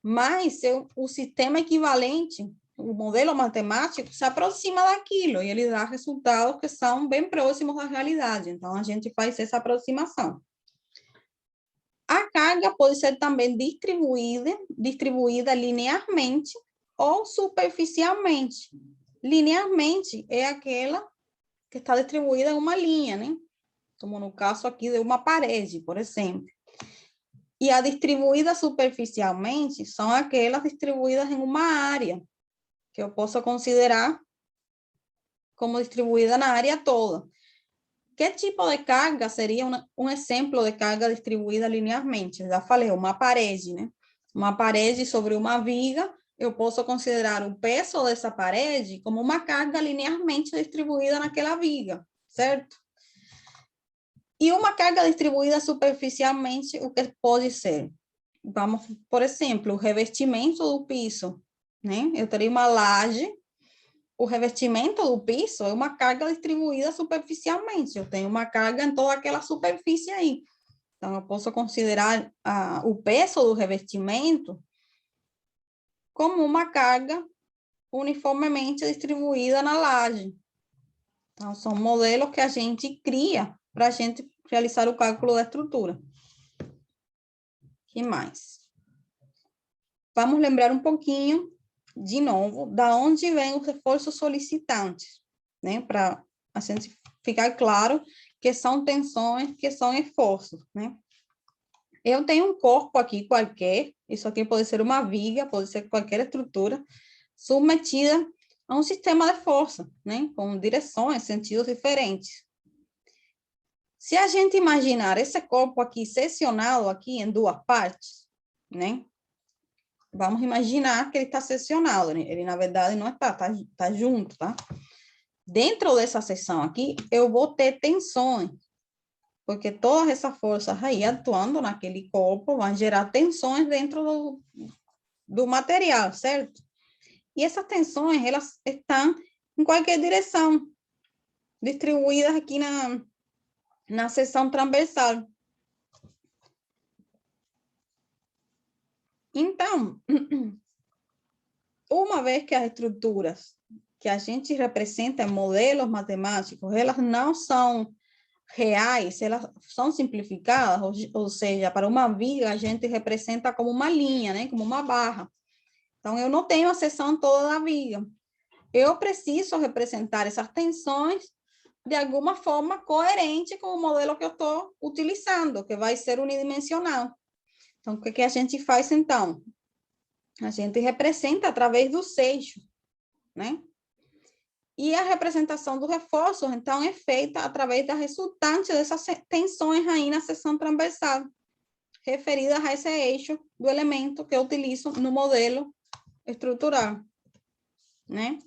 Mas o sistema equivalente, o modelo matemático, se aproxima daquilo e ele dá resultados que são bem próximos da realidade. Então, a gente faz essa aproximação. A carga pode ser também distribuída linearmente ou superficialmente. Linearmente é aquela que está distribuída em uma linha, né? Como no caso aqui de uma parede, por exemplo. E a distribuída superficialmente são aquelas distribuídas em uma área, que eu posso considerar como distribuída na área toda. Que tipo de carga seria um exemplo de carga distribuída linearmente? Eu já falei, uma parede, né? Uma parede sobre uma viga, eu posso considerar o peso dessa parede como uma carga linearmente distribuída naquela viga, certo? E uma carga distribuída superficialmente, o que pode ser? Vamos, por exemplo, o revestimento do piso, né? Eu teria uma laje, o revestimento do piso é uma carga distribuída superficialmente. Eu tenho uma carga em toda aquela superfície aí. Então, eu posso considerar o peso do revestimento como uma carga uniformemente distribuída na laje. Então, são modelos que a gente cria para a gente realizar o cálculo da estrutura. O que mais? Vamos lembrar um pouquinho, de novo, da onde vêm os reforços solicitantes, né? Para a gente ficar claro que são tensões, que são esforços, né? eu tenho um corpo aqui qualquer, isso aqui pode ser uma viga, pode ser qualquer estrutura, submetida a um sistema de força, né? Com direções, sentidos diferentes. Se a gente imaginar esse corpo aqui seccionado aqui em duas partes, né? Vamos imaginar que ele está seccionado, né? Ele, na verdade, não está, tá junto, tá? Dentro dessa seção aqui, eu vou ter tensões, porque todas essas forças aí atuando naquele corpo vão gerar tensões dentro do material, certo? E essas tensões, elas estão em qualquer direção, distribuídas aqui na seção transversal. Então, uma vez que as estruturas que a gente representa em modelos matemáticos, elas não são reais, elas são simplificadas, ou seja, para uma viga a gente representa como uma linha, né, como uma barra. Então, eu não tenho a seção toda da viga. Eu preciso representar essas tensões de alguma forma coerente com o modelo que eu estou utilizando, que vai ser unidimensional. Então, o que a gente faz, então? A gente representa através dos eixos, né? E a representação do reforço, então, é feita através da resultante dessas tensões aí na seção transversal, referidas a esse eixo do elemento que eu utilizo no modelo estrutural, né?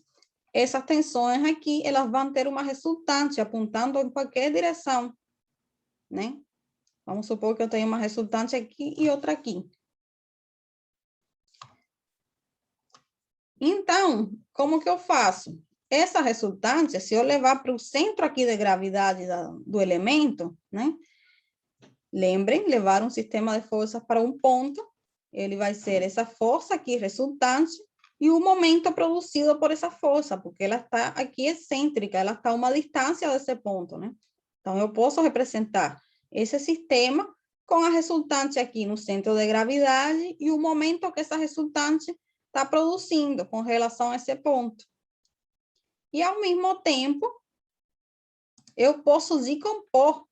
Essas tensões aqui, elas vão ter uma resultante apontando em qualquer direção, né? Vamos supor que eu tenho uma resultante aqui e outra aqui. Então, como que eu faço? Essa resultante, se eu levar para o centro aqui de gravidade do elemento, né? Lembrem, levar um sistema de forças para um ponto, ele vai ser essa força aqui resultante, e o momento produzido por essa força, porque ela está aqui excêntrica, ela está a uma distância desse ponto, né? Então, eu posso representar esse sistema com a resultante aqui no centro de gravidade e o momento que essa resultante está produzindo com relação a esse ponto. E, ao mesmo tempo, eu posso decompor,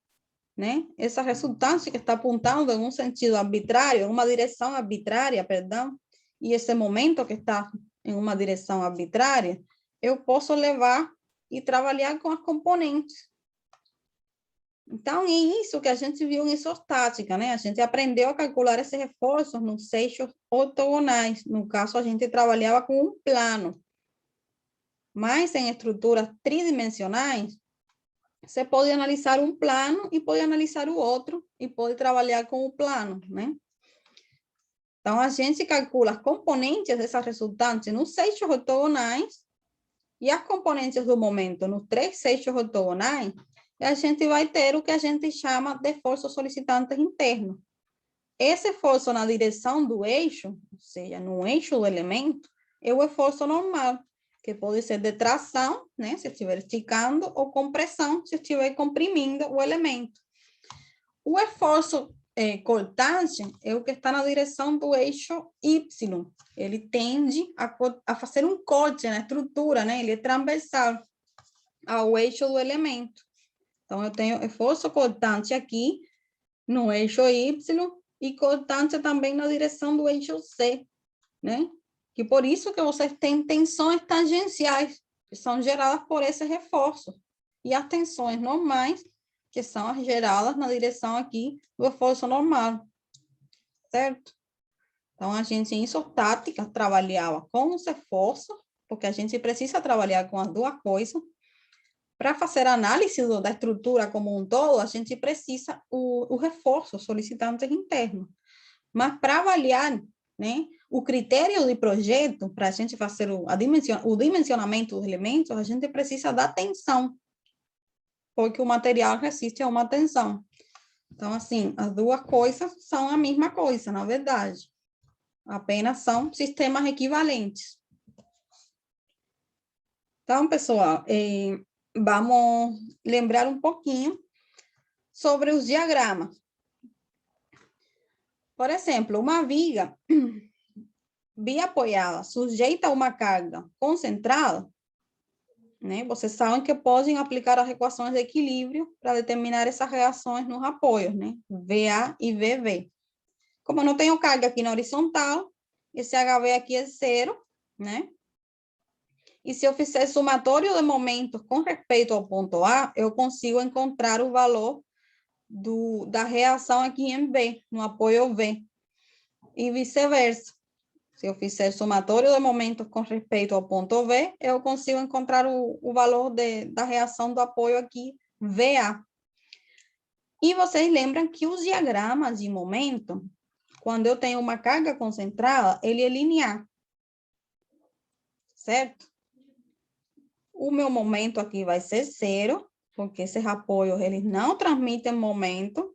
né? Essa resultante que está apontando em um sentido arbitrário, em uma direção arbitrária, perdão, e esse momento que está em uma direção arbitrária, eu posso levar e trabalhar com as componentes. Então, é isso que a gente viu em isostática, né? A gente aprendeu a calcular esses reforços nos eixos ortogonais. No caso, a gente trabalhava com um plano. Mas, em estruturas tridimensionais, você pode analisar um plano e pode analisar o outro e pode trabalhar com o plano, né? Então, a gente calcula as componentes dessas resultantes nos eixos ortogonais e as componentes do momento nos três eixos ortogonais, e a gente vai ter o que a gente chama de esforço solicitante interno. Esse esforço na direção do eixo, ou seja, no eixo do elemento, é o esforço normal, que pode ser de tração, né, se estiver esticando, ou compressão, se estiver comprimindo o elemento. O esforço cortante é o que está na direção do eixo Y. Ele tende a fazer um corte na estrutura, né? Ele é transversal ao eixo do elemento. Então, eu tenho esforço cortante aqui no eixo Y e cortante também na direção do eixo C, né? Que por isso que vocês têm tensões tangenciais, que são geradas por esse reforço. E as tensões normais, que são as geradas na direção aqui do esforço normal, certo? Então, a gente em isostática trabalhava com os esforços, porque a gente precisa trabalhar com as duas coisas. Para fazer análise da estrutura como um todo, a gente precisa o reforço solicitante interno. Mas para avaliar, né, o critério de projeto, para a gente fazer o dimensionamento dos elementos, a gente precisa da tensão, porque o material resiste a uma tensão. Então, assim, as duas coisas são a mesma coisa, na verdade. Apenas são sistemas equivalentes. Então, pessoal, vamos lembrar um pouquinho sobre os diagramas. Por exemplo, uma viga biapoiada sujeita a uma carga concentrada, né? Vocês sabem que podem aplicar as equações de equilíbrio para determinar essas reações nos apoios, né? VA e VV. Como eu não tenho carga aqui na horizontal, esse HV aqui é 0, né? E se eu fizer somatório de momentos com respeito ao ponto A, eu consigo encontrar o valor da reação aqui em B, no apoio V. E vice-versa. Se eu fizer somatório de momentos com respeito ao ponto V, eu consigo encontrar o valor da reação do apoio aqui, VA. E vocês lembram que os diagramas de momento, quando eu tenho uma carga concentrada, ele é linear. Certo? O meu momento aqui vai ser 0, porque esses apoios, eles não transmitem momento,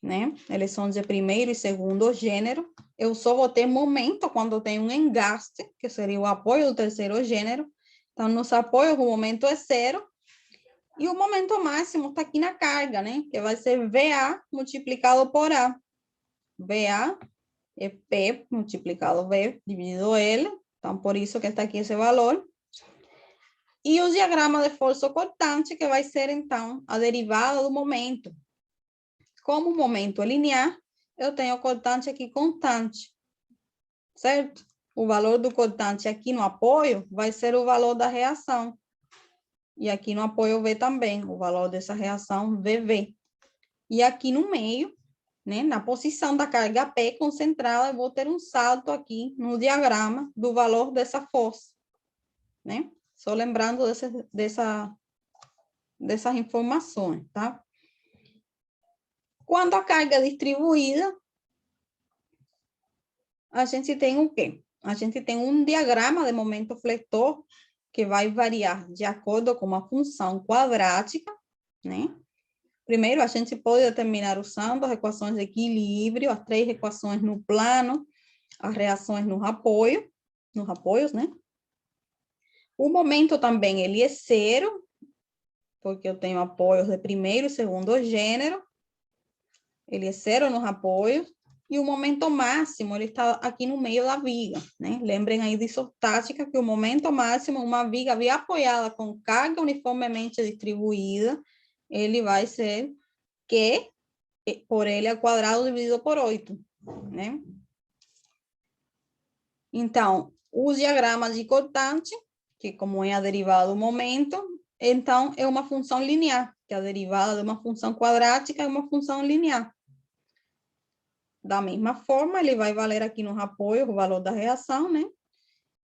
né? Eles são de primeiro e segundo gênero. Eu só vou ter momento quando eu tenho um engaste, que seria o apoio do terceiro gênero. Então, nos apoios, o momento é 0. E o momento máximo está aqui na carga, né? Que vai ser VA multiplicado por A. VA é P multiplicado V dividido L. Então, por isso que está aqui esse valor. E o diagrama de força cortante, que vai ser, então, a derivada do momento. Como o momento é linear, eu tenho o cortante aqui constante, certo? O valor do cortante aqui no apoio vai ser o valor da reação. E aqui no apoio V também, o valor dessa reação VV. E aqui no meio, né, na posição da carga P concentrada, eu vou ter um salto aqui no diagrama do valor dessa força, né? Só lembrando dessas informações, tá? Quando a carga é distribuída, a gente tem o quê? A gente tem um diagrama de momento fletor que vai variar de acordo com uma função quadrática, né? Primeiro, a gente pode determinar usando as equações de equilíbrio, as 3 equações no plano, as reações nos apoios, né? O momento também, ele é 0, porque eu tenho apoios de primeiro e segundo gênero. Ele é 0 nos apoios. E o momento máximo, ele está aqui no meio da viga, né? Lembrem aí de isostática que o momento máximo, uma viga bem apoiada com carga uniformemente distribuída, ele vai ser Q por L ao quadrado dividido por 8, né? Então, os diagramas de cortante, que como é a derivada do momento, então é uma função linear, que a derivada de uma função quadrática é uma função linear. Da mesma forma, ele vai valer aqui nos apoios o valor da reação, né?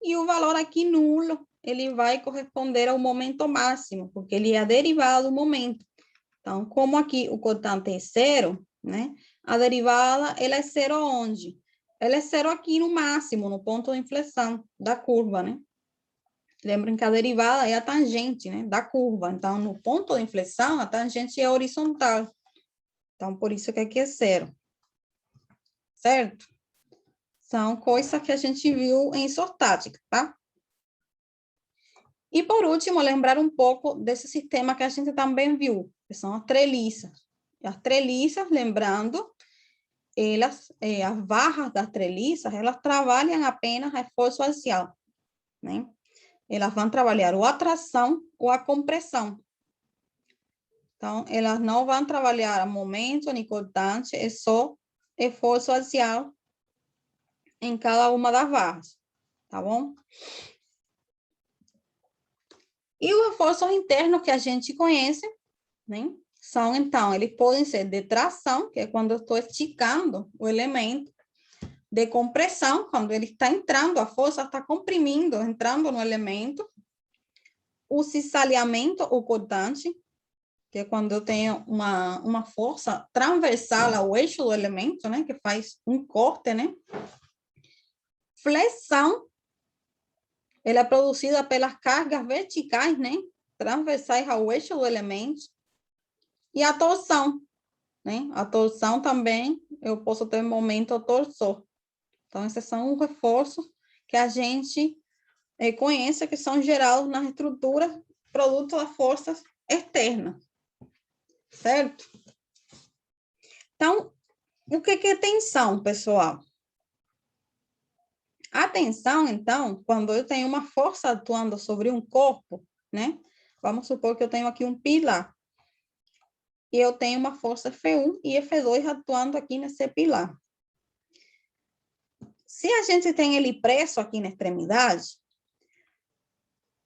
E o valor aqui nulo, ele vai corresponder ao momento máximo, porque ele é a derivada do momento. Então, como aqui o cortante é 0, né? A derivada, ela é 0 onde? Ela é 0 aqui no máximo, no ponto de inflexão da curva, né? Lembrem que a derivada é a tangente, né, da curva. Então, no ponto de inflexão, a tangente é horizontal. Então, por isso que aqui é 0. Certo? São coisas que a gente viu em isostática, tá? E, por último, lembrar um pouco desse sistema que a gente também viu, que são as treliças. As treliças, lembrando, elas, as barras das treliças, elas trabalham apenas reforço axial, né? Elas vão trabalhar ou a tração ou a compressão. Então, elas não vão trabalhar a momento nem cortante, é só esforço axial em cada uma das barras, tá bom? E os reforços internos que a gente conhece, né? São, então, eles podem ser de tração, que é quando eu estou esticando o elemento, de compressão, quando ele está entrando, a força está comprimindo, entrando no elemento. O cisalhamento, o cortante, que é quando eu tenho uma força transversal ao eixo do elemento, né? Que faz um corte, né? Flexão, ela é produzida pelas cargas verticais, né? Transversais ao eixo do elemento. E a torção, né? A torção também, eu posso ter momento torsor. Então, esses são os reforços que a gente conhece, que são gerados nas estruturas produto das forças externas. Certo? Então, o que é tensão, pessoal? A tensão, então, quando eu tenho uma força atuando sobre um corpo, né? Vamos supor que eu tenho aqui um pilar. E eu tenho uma força F1 e F2 atuando aqui nesse pilar. Se a gente tem ele preso aqui na extremidade,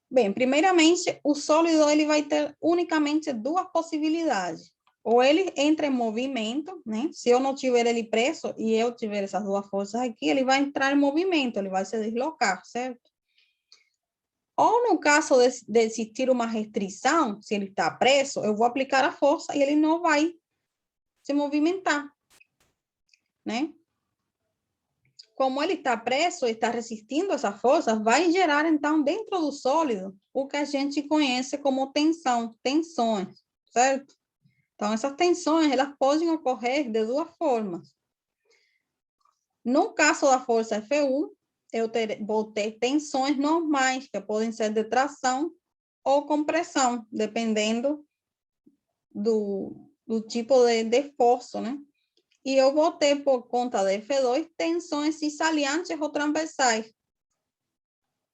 bem, primeiramente, o sólido ele vai ter unicamente duas possibilidades. Ou ele entra em movimento, né? Se eu não tiver ele preso e eu tiver essas duas forças aqui, ele vai entrar em movimento, ele vai se deslocar, certo? Ou no caso de existir uma restrição, se ele está preso, eu vou aplicar a força e ele não vai se movimentar, né? Como ele está preso, está resistindo essa força, vai gerar, então, dentro do sólido, o que a gente conhece como tensão, tensões, certo? Então, essas tensões, elas podem ocorrer de duas formas. No caso da força F1, vou ter tensões normais, que podem ser de tração ou compressão, dependendo do tipo de esforço, né? E eu vou ter, por conta da F2, tensões cissaliantes ou transversais,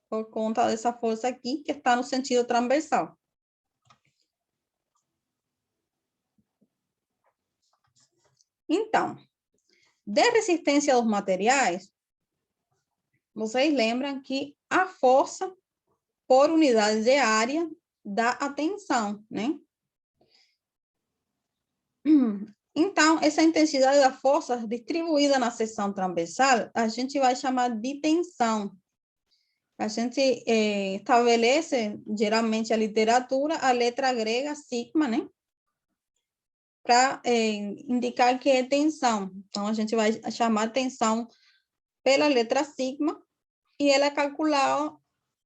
por conta dessa força aqui, que está no sentido transversal. Então, de resistência dos materiais, vocês lembram que a força por unidade de área dá a tensão, né? Então, essa intensidade da força distribuída na seção transversal, a gente vai chamar de tensão. A gente estabelece, geralmente, a literatura, a letra grega sigma, né? Para indicar que é tensão. Então, a gente vai chamar tensão pela letra sigma, e ela é calculada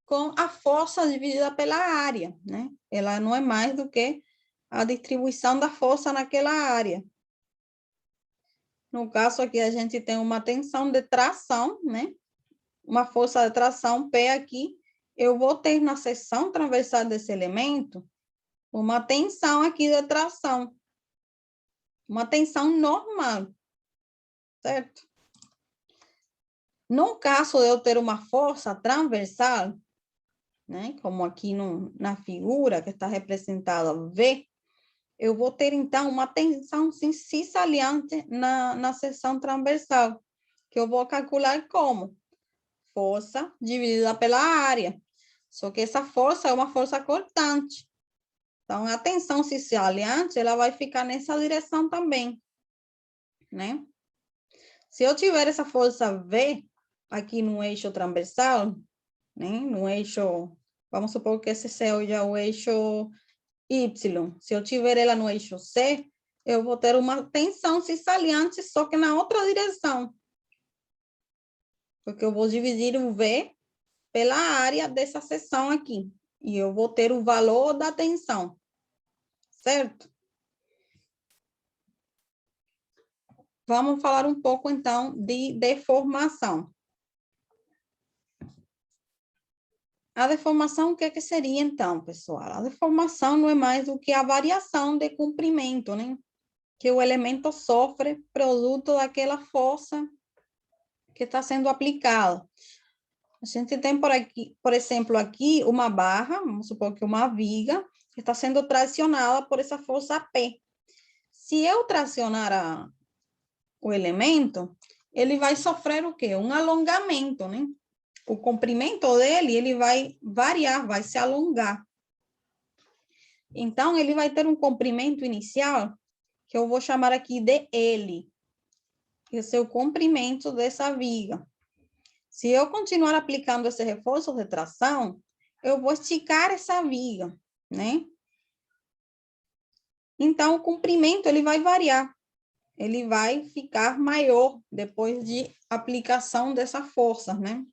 com a força dividida pela área, né? Ela não é mais do que a distribuição da força naquela área. No caso aqui, a gente tem uma tensão de tração, né? Uma força de tração P aqui. Eu vou ter na seção transversal desse elemento uma tensão aqui de tração. Uma tensão normal, certo? No caso de eu ter uma força transversal, né? Como aqui na figura que está representada V, eu vou ter, então, uma tensão cissaliante na seção transversal, que eu vou calcular como? Força dividida pela área. Só que essa força é uma força cortante. Então, a tensão cissaliante, ela vai ficar nessa direção também, né? Se eu tiver essa força V aqui no eixo transversal, né? No eixo, vamos supor que esse seja o eixo Y. Se eu tiver ela no eixo C, eu vou ter uma tensão cissaliante, só que na outra direção. Porque eu vou dividir o V pela área dessa seção aqui. E eu vou ter o valor da tensão. Certo? Vamos falar um pouco, então, de deformação. A deformação, o que é que seria, então, pessoal? A deformação não é mais do que a variação de comprimento, né? Que o elemento sofre produto daquela força que está sendo aplicada. A gente tem por aqui, por exemplo, aqui uma barra, vamos supor que uma viga, que está sendo tracionada por essa força P. Se eu tracionar o elemento, ele vai sofrer o quê? Um alongamento, né? O comprimento dele, ele vai variar, vai se alongar. Então, ele vai ter um comprimento inicial, que eu vou chamar aqui de L. Esse é o comprimento dessa viga. Se eu continuar aplicando esse reforço de tração, eu vou esticar essa viga, né? Então, o comprimento, ele vai variar. Ele vai ficar maior depois de aplicação dessa força, né?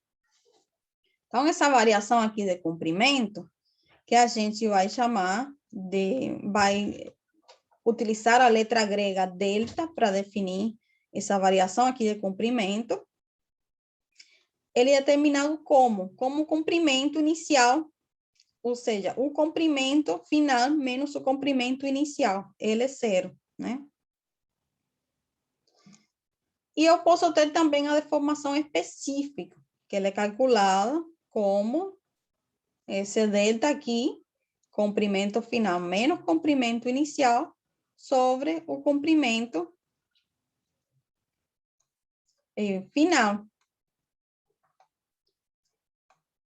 Então, essa variação aqui de comprimento, que a gente vai chamar vai utilizar a letra grega delta para definir essa variação aqui de comprimento. Ele é determinado como o comprimento inicial, ou seja, o comprimento final menos o comprimento inicial, ele é zero, né? E eu posso ter também a deformação específica, que ela é calculada como esse delta aqui, comprimento final menos comprimento inicial, sobre o comprimento final.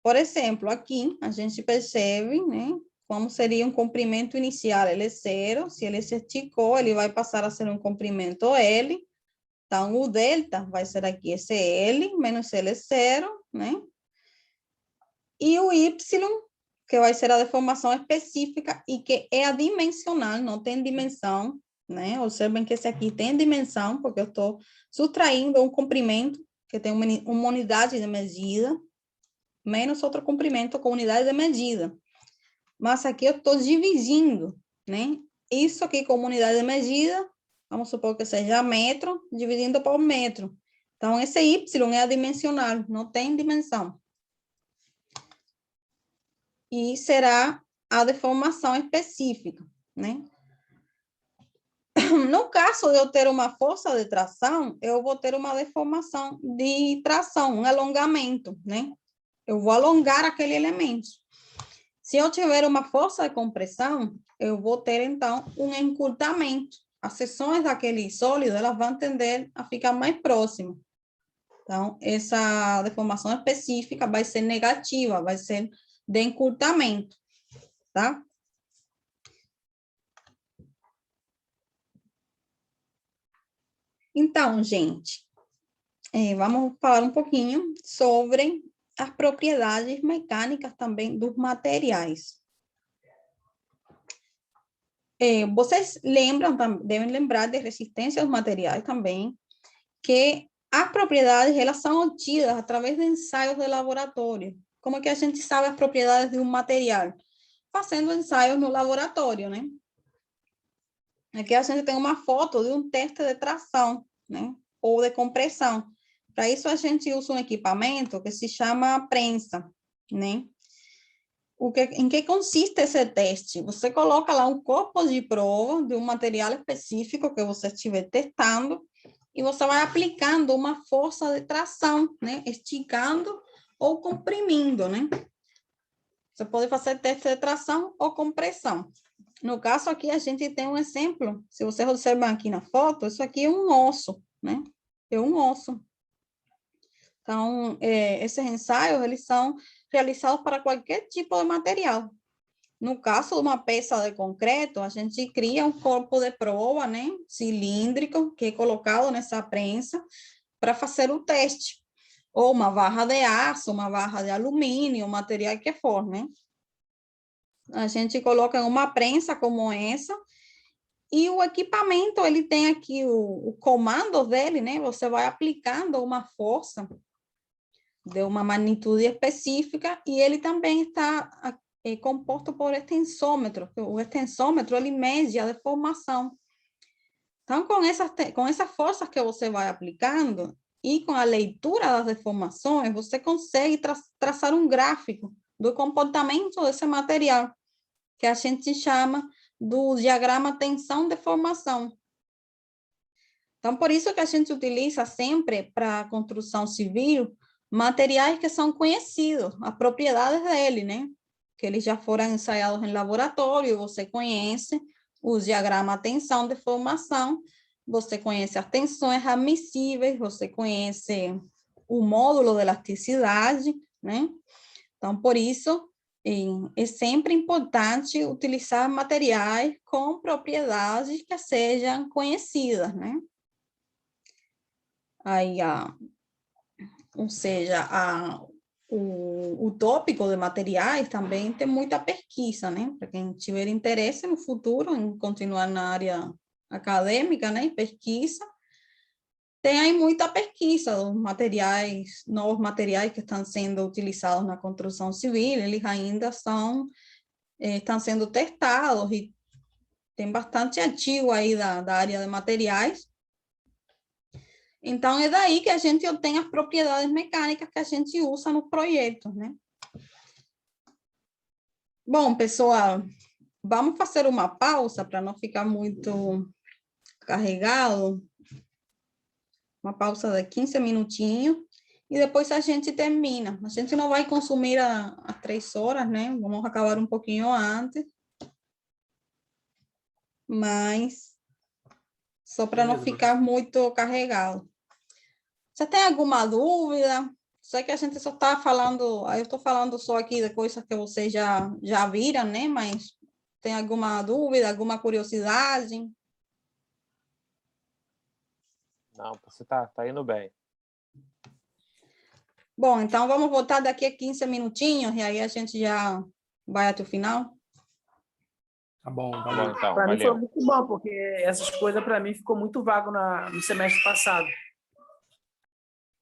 Por exemplo, aqui a gente percebe, né, como seria um comprimento inicial, ele é 0, se ele se esticou, ele vai passar a ser um comprimento L, então o delta vai ser aqui esse L, menos L é 0, né? E o Y, que vai ser a deformação específica e que é adimensional, não tem dimensão, né? Observem que esse aqui tem dimensão, porque eu estou subtraindo um comprimento que tem uma unidade de medida, menos outro comprimento com unidade de medida. Mas aqui eu estou dividindo, né? Isso aqui com unidade de medida, vamos supor que seja metro, dividindo por metro. Então, esse Y é adimensional, não tem dimensão. E será a deformação específica, né? No caso de eu ter uma força de tração, eu vou ter uma deformação de tração, um alongamento, né? Eu vou alongar aquele elemento. Se eu tiver uma força de compressão, eu vou ter, então, um encurtamento. As seções daquele sólido, elas vão tender a ficar mais próximas. Então, essa deformação específica vai ser negativa, vai ser de encurtamento, tá? Então, gente, vamos falar um pouquinho sobre as propriedades mecânicas também dos materiais. Vocês lembram, devem lembrar de resistência aos materiais também, que as propriedades, elas são obtidas através de ensaios de laboratório. Como é que a gente sabe as propriedades de um material? Fazendo ensaios no laboratório, né? Aqui a gente tem uma foto de um teste de tração, né? Ou de compressão. Para isso, a gente usa um equipamento que se chama prensa, né? Em que consiste esse teste? Você coloca lá um corpo de prova de um material específico que você estiver testando e você vai aplicando uma força de tração, né? Esticando ou comprimindo, né? Você pode fazer teste de tração ou compressão. No caso aqui, a gente tem um exemplo. Se vocês observam aqui na foto, isso aqui é um osso, né? É um osso. Então, esses ensaios, eles são realizados para qualquer tipo de material. No caso de uma peça de concreto, a gente cria um corpo de prova, né, cilíndrico, que é colocado nessa prensa para fazer o teste. Ou uma barra de aço, uma barra de alumínio, material que for, né? A gente coloca em uma prensa como essa, e o equipamento, ele tem aqui o comando dele, né? Você vai aplicando uma força de uma magnitude específica, e ele também está composto por extensômetro. O extensômetro, ele mede a deformação. Então, com essas forças que você vai aplicando e com a leitura das deformações, você consegue traçar um gráfico do comportamento desse material, que a gente chama do diagrama tensão-deformação. Então, por isso que a gente utiliza sempre para a construção civil materiais que são conhecidos, as propriedades dele, né? Que eles já foram ensaiados em laboratório, você conhece o diagrama tensão-deformação, você conhece as tensões admissíveis, você conhece o módulo de elasticidade, né? Então, por isso, é sempre importante utilizar materiais com propriedades que sejam conhecidas, né? Aí, ou seja, o tópico de materiais também tem muita pesquisa, né? Para quem tiver interesse no futuro em continuar na área acadêmica, né? Pesquisa. Tem aí muita pesquisa dos materiais, novos materiais que estão sendo utilizados na construção civil, eles ainda estão sendo testados e tem bastante artigo aí da área de materiais. Então, é daí que a gente obtém as propriedades mecânicas que a gente usa no projeto, né? Bom, pessoal, vamos fazer uma pausa para não ficar muito carregado. Uma pausa de 15 minutinhos e depois a gente termina. A gente não vai consumir as 3 horas, né? Vamos acabar um pouquinho antes. Mas só para não ficar muito carregado. Você tem alguma dúvida? sei que a gente só está falando, eu estou falando só aqui de coisas que vocês já viram, né? Mas tem alguma dúvida, alguma curiosidade? Não, você tá indo bem. Bom, então vamos voltar daqui a 15 minutinhos e aí a gente já vai até o final. Tá bom, Tá bom, valeu. então, Para mim foi valeu. muito bom, porque essas coisas para mim ficou muito vago no semestre passado.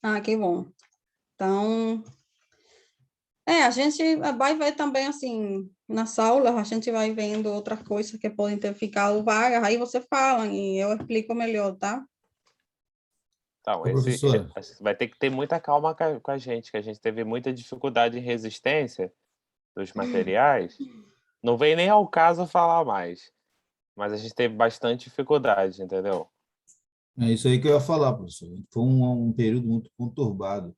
Ah, que bom. Então, a gente vai ver também, assim, nas aulas, a gente vai vendo outras coisas que podem ter ficado vagas, aí você fala e eu explico melhor, tá? Então, Ô, professora. vai ter que ter muita calma com a gente, que a gente teve muita dificuldade em resistência dos materiais. Não vem nem ao caso falar mais, mas a gente teve bastante dificuldade, entendeu? É isso aí que eu ia falar, professor. Foi um período muito conturbado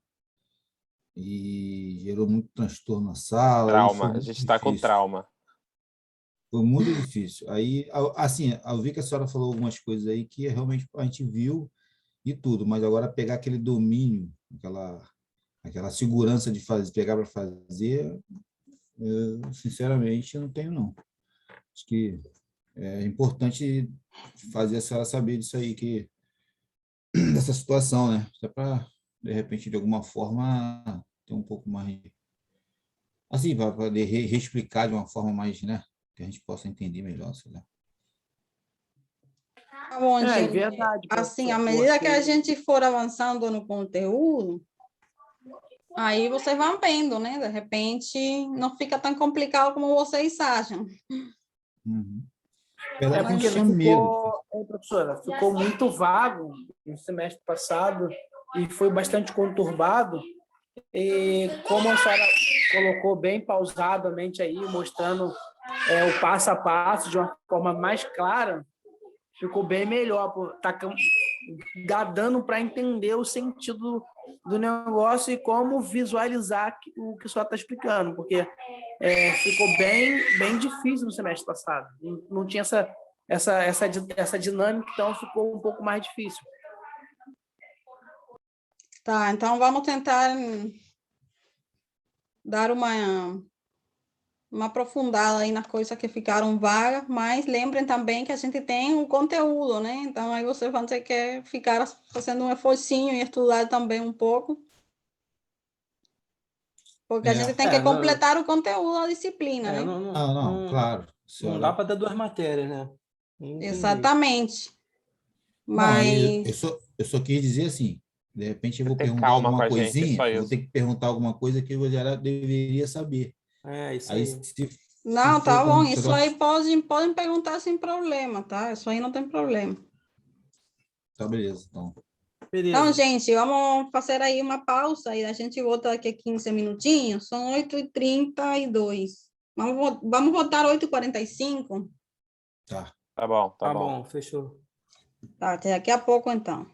e gerou muito transtorno na sala. Aí foi Trauma, a muito gente está com difícil. trauma. Foi muito difícil. Aí, assim, eu vi que a senhora falou algumas coisas aí que realmente a gente viu e tudo, mas agora pegar aquele domínio, aquela segurança de fazer, pegar para fazer, eu, sinceramente, não tenho, não. Acho que é importante fazer a senhora saber disso aí, dessa situação, né? Só para, de repente, de alguma forma, ter um pouco mais. Assim, para poder reexplicar de uma forma mais, né? Que a gente possa entender melhor, sei lá. Tá bom, É gente. verdade. Assim, à professor, medida que a porque- gente for avançando no conteúdo, aí vocês vão vendo, né? De repente, não fica tão complicado como vocês acham. Uhum. Apesar que a porque gente tinha medo. professora, ficou muito vago no semestre passado e foi bastante conturbado. E como a senhora colocou bem pausadamente aí, mostrando o passo a passo de uma forma mais clara, ficou bem melhor. Dá dando para entender o sentido do negócio e como visualizar o que a senhora está explicando, porque ficou bem difícil no semestre passado. Não tinha essa dinâmica, então ficou um pouco mais difícil. Tá, então vamos tentar dar uma aprofundada aí nas coisas que ficaram vagas, mas lembrem também que a gente tem um conteúdo, né? Então aí vocês vão ter que ficar fazendo um esforcinho e estudar também um pouco, porque a gente tem que completar o conteúdo da disciplina, né? Não, claro. Não Senhora. dá para dar duas matérias, né? Não tem Exatamente. Não, aí Mas eu só quis dizer assim, de repente eu vou Ter perguntar calma com alguma a gente, coisinha, só eu vou isso. ter que perguntar alguma coisa que eu já deveria saber. jeito. É, isso Aí, aí. se não, for tá bom. como Isso aí podem perguntar sem problema, tá? Isso aí não tem problema. Tá, beleza, então. Beleza. Então, gente, vamos fazer aí uma pausa e a gente volta daqui a 15 minutinhos. São 8h32. Vamos voltar 8h45? Tá. Tá bom, tá Tá bom. bom, fechou. Tá, até daqui a pouco, então.